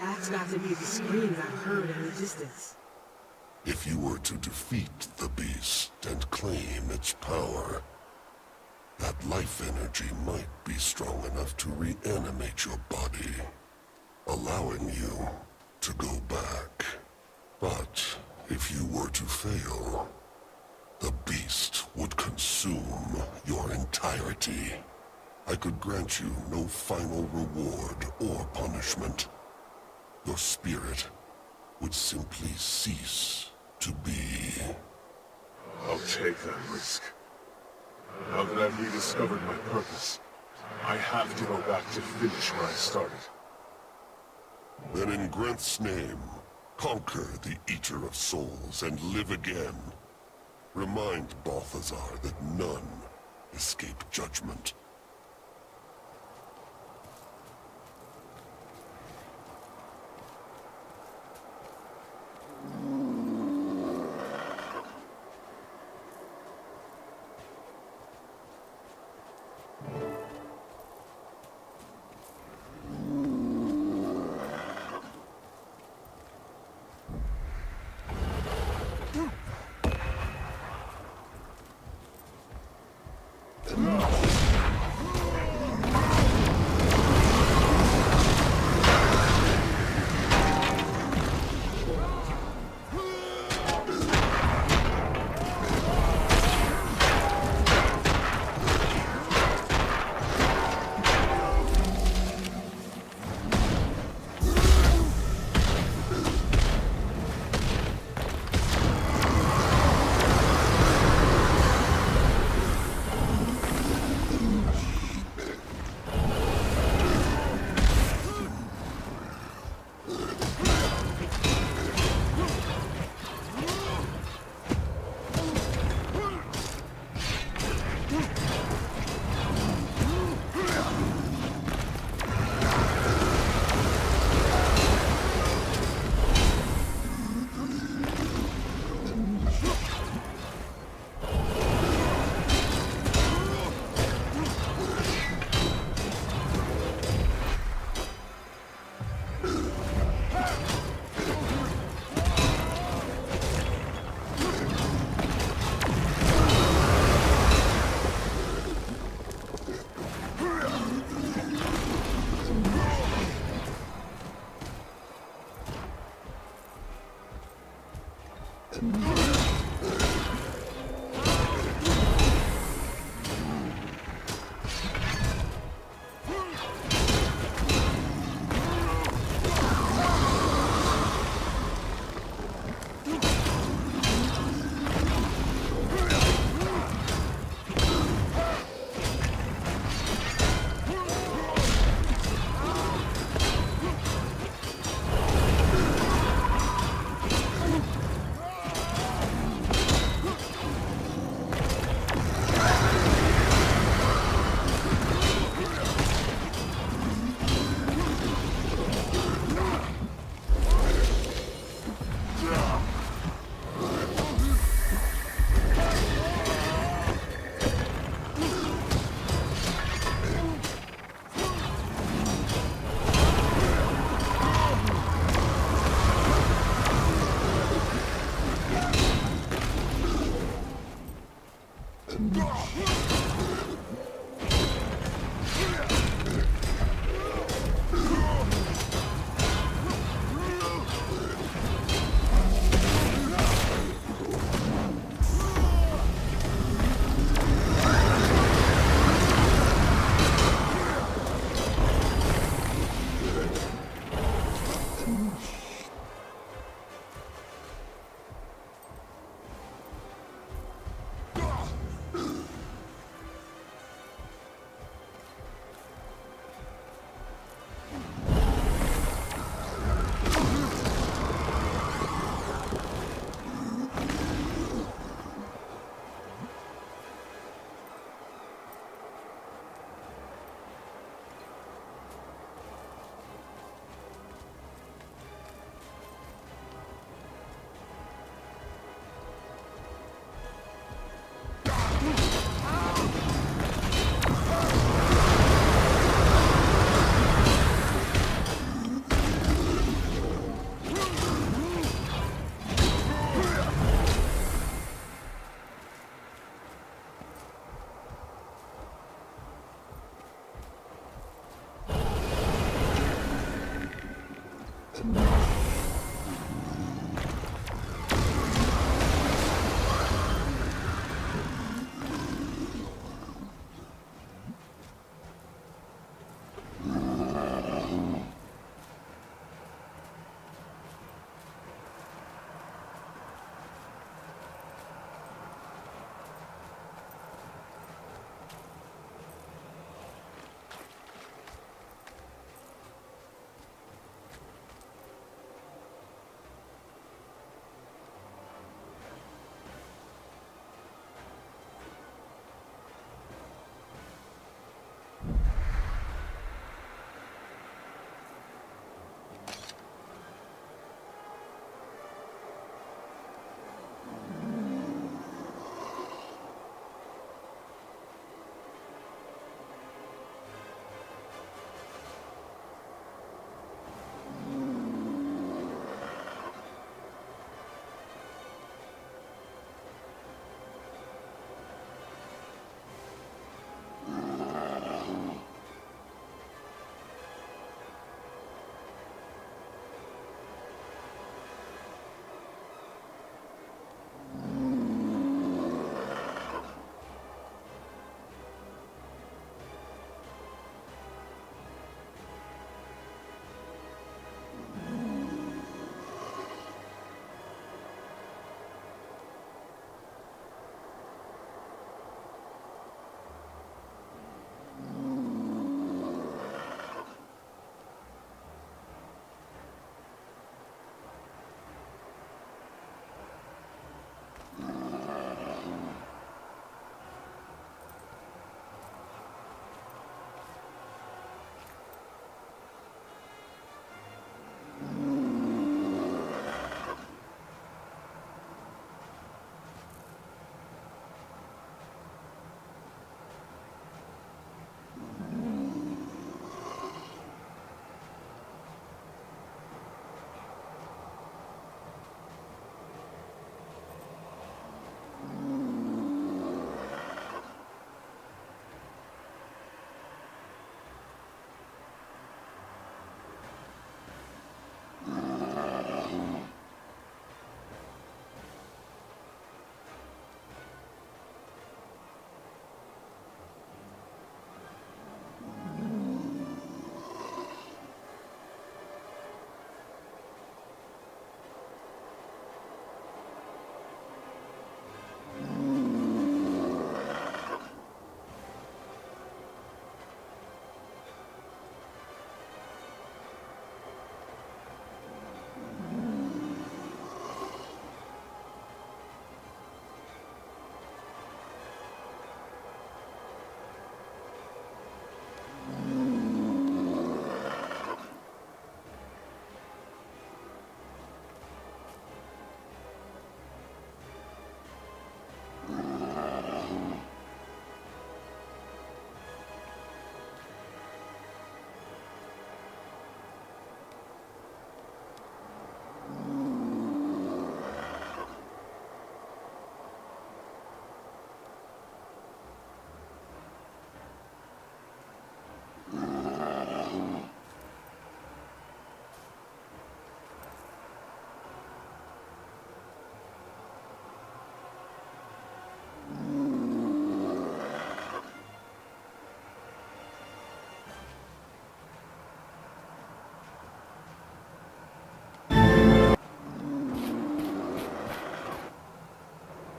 G: That's got to be the screams I've heard in the distance.
F: If you were to defeat the beast and claim its power, that life energy might be strong enough to reanimate your body, allowing you to go back. But if you were to fail, the beast would consume your entirety. I could grant you no final reward or punishment. Your spirit would simply cease to be.
C: I'll take that risk. Now that I've rediscovered my purpose, I have to go back to finish where I started.
F: Then in Grenth's name, conquer the Eater of Souls and live again. Remind Balthazar that none escape judgment.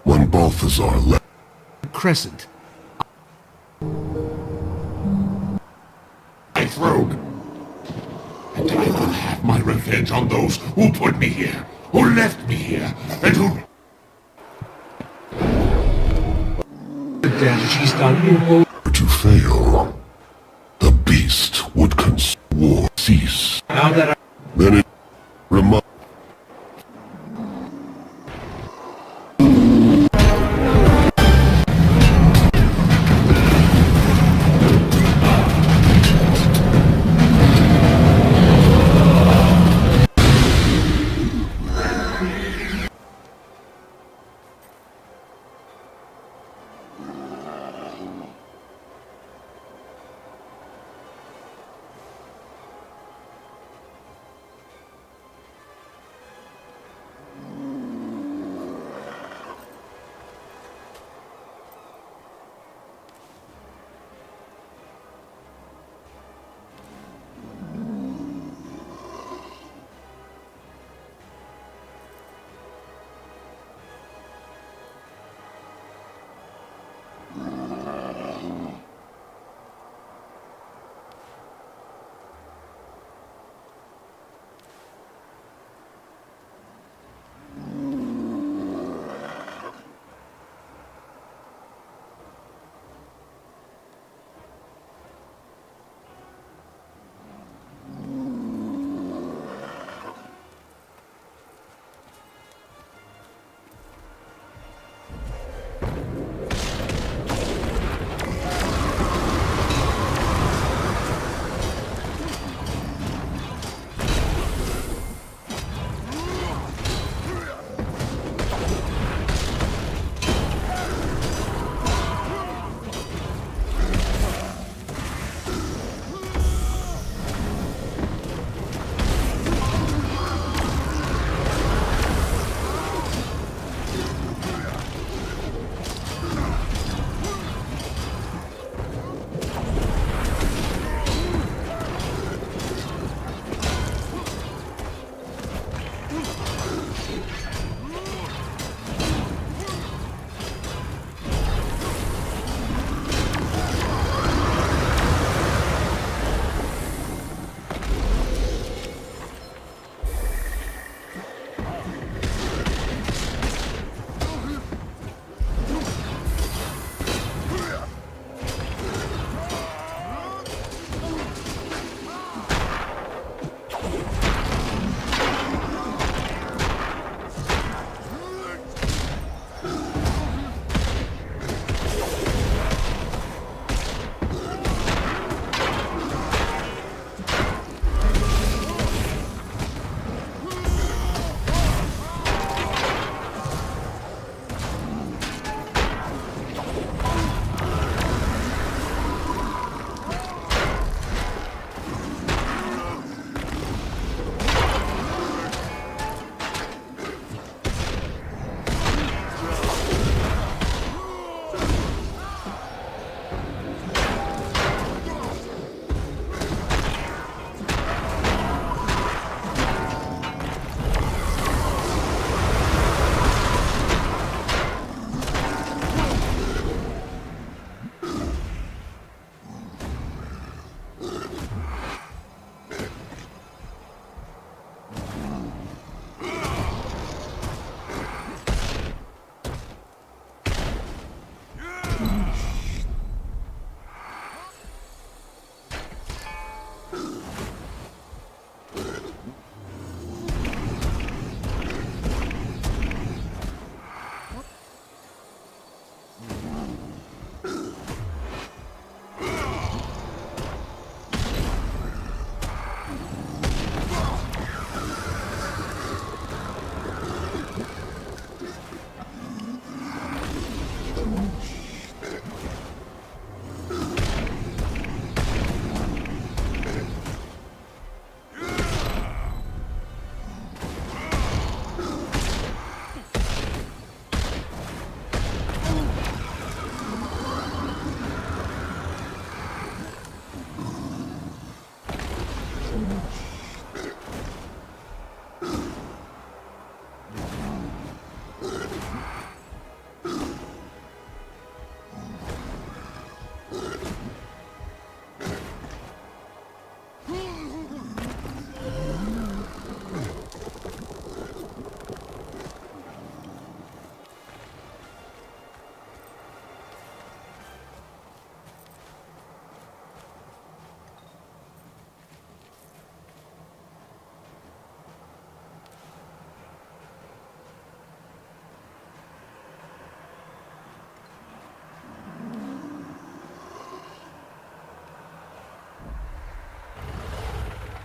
F: When Balthazar left
B: Crescent.
F: Ninth Rogue, and I will have my revenge on those who put me here, who left me here, and who...
P: The damage he's done.
F: To fail, the beast would war cease.
P: Now that I...
F: Then it remind.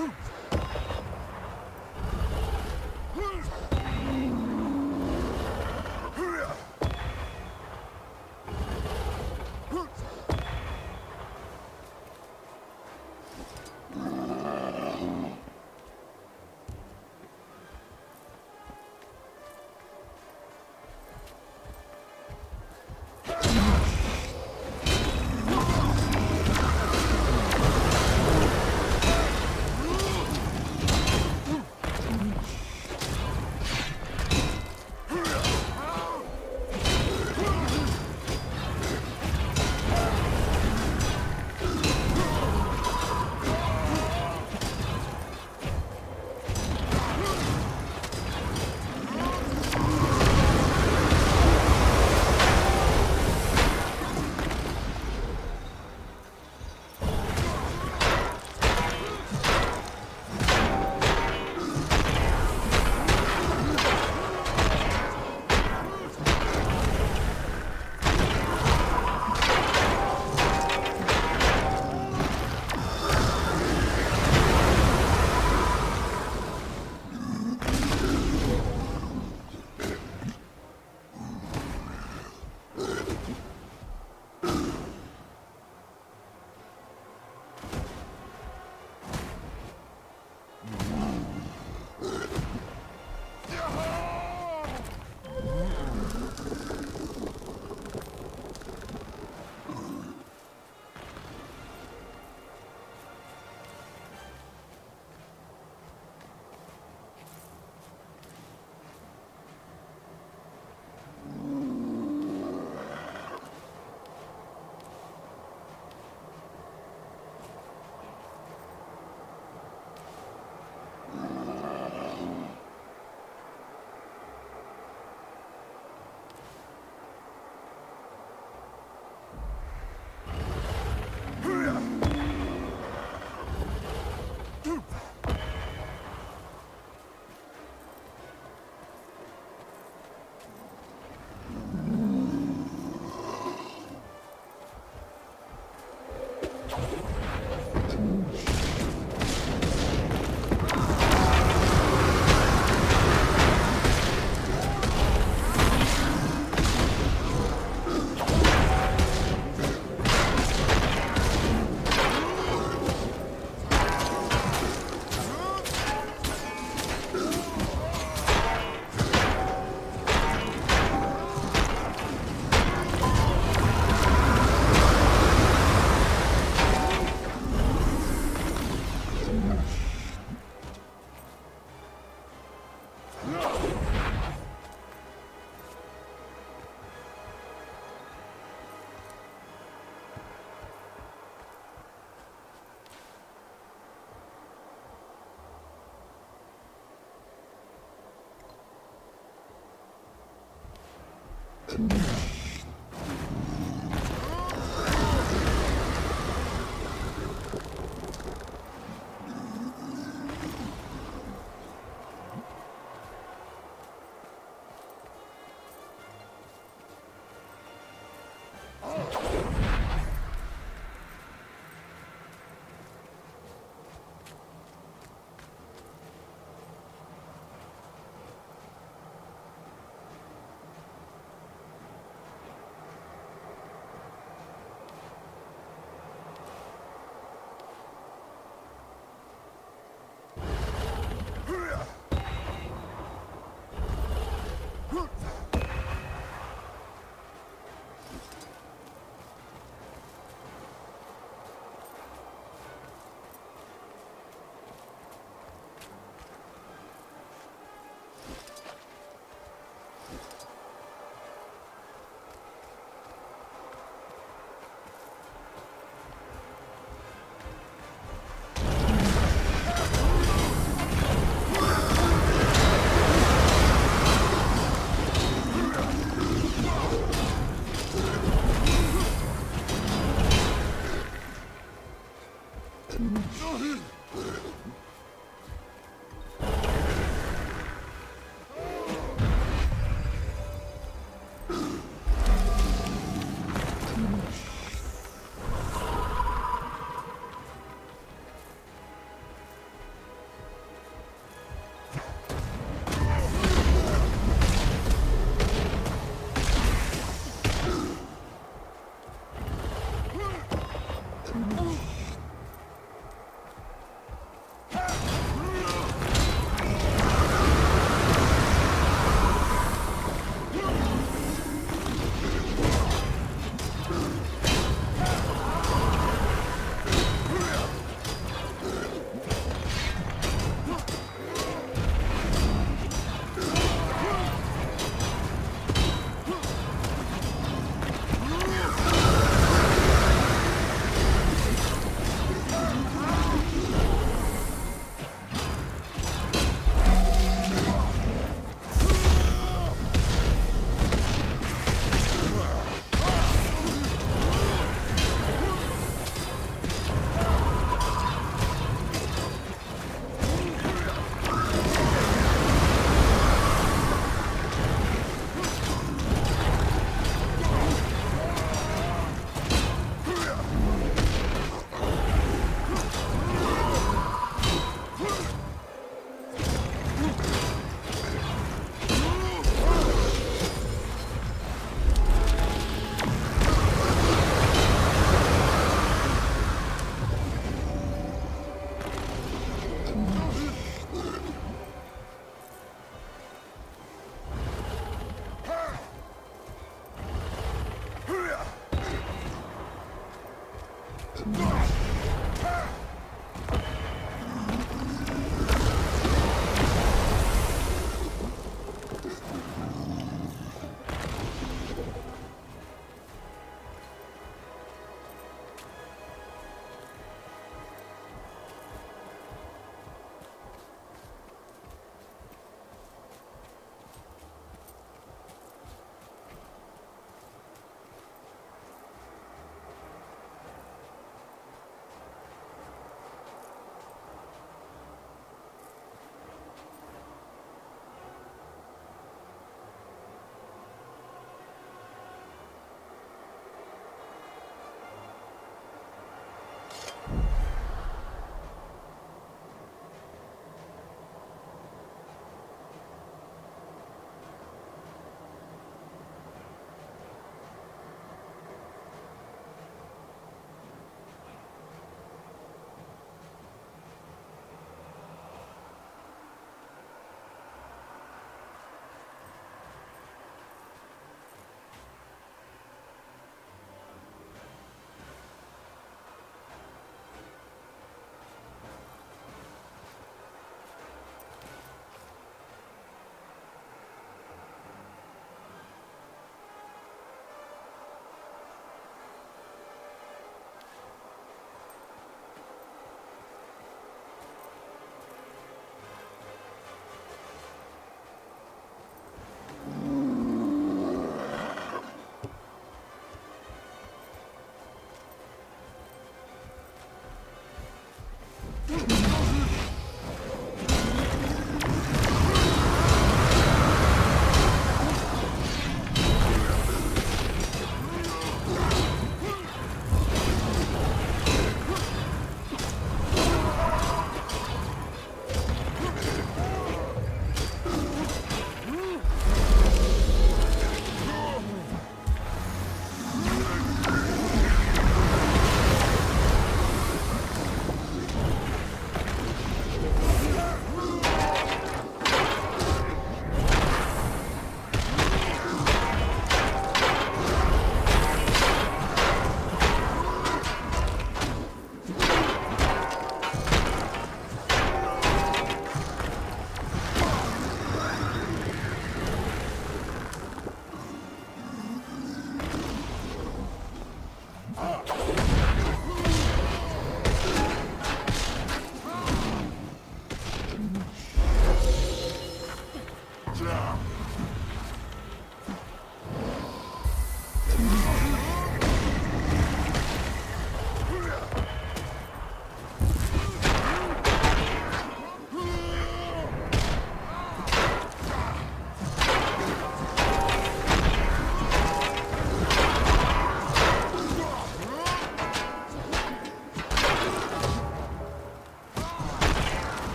F: Yeah.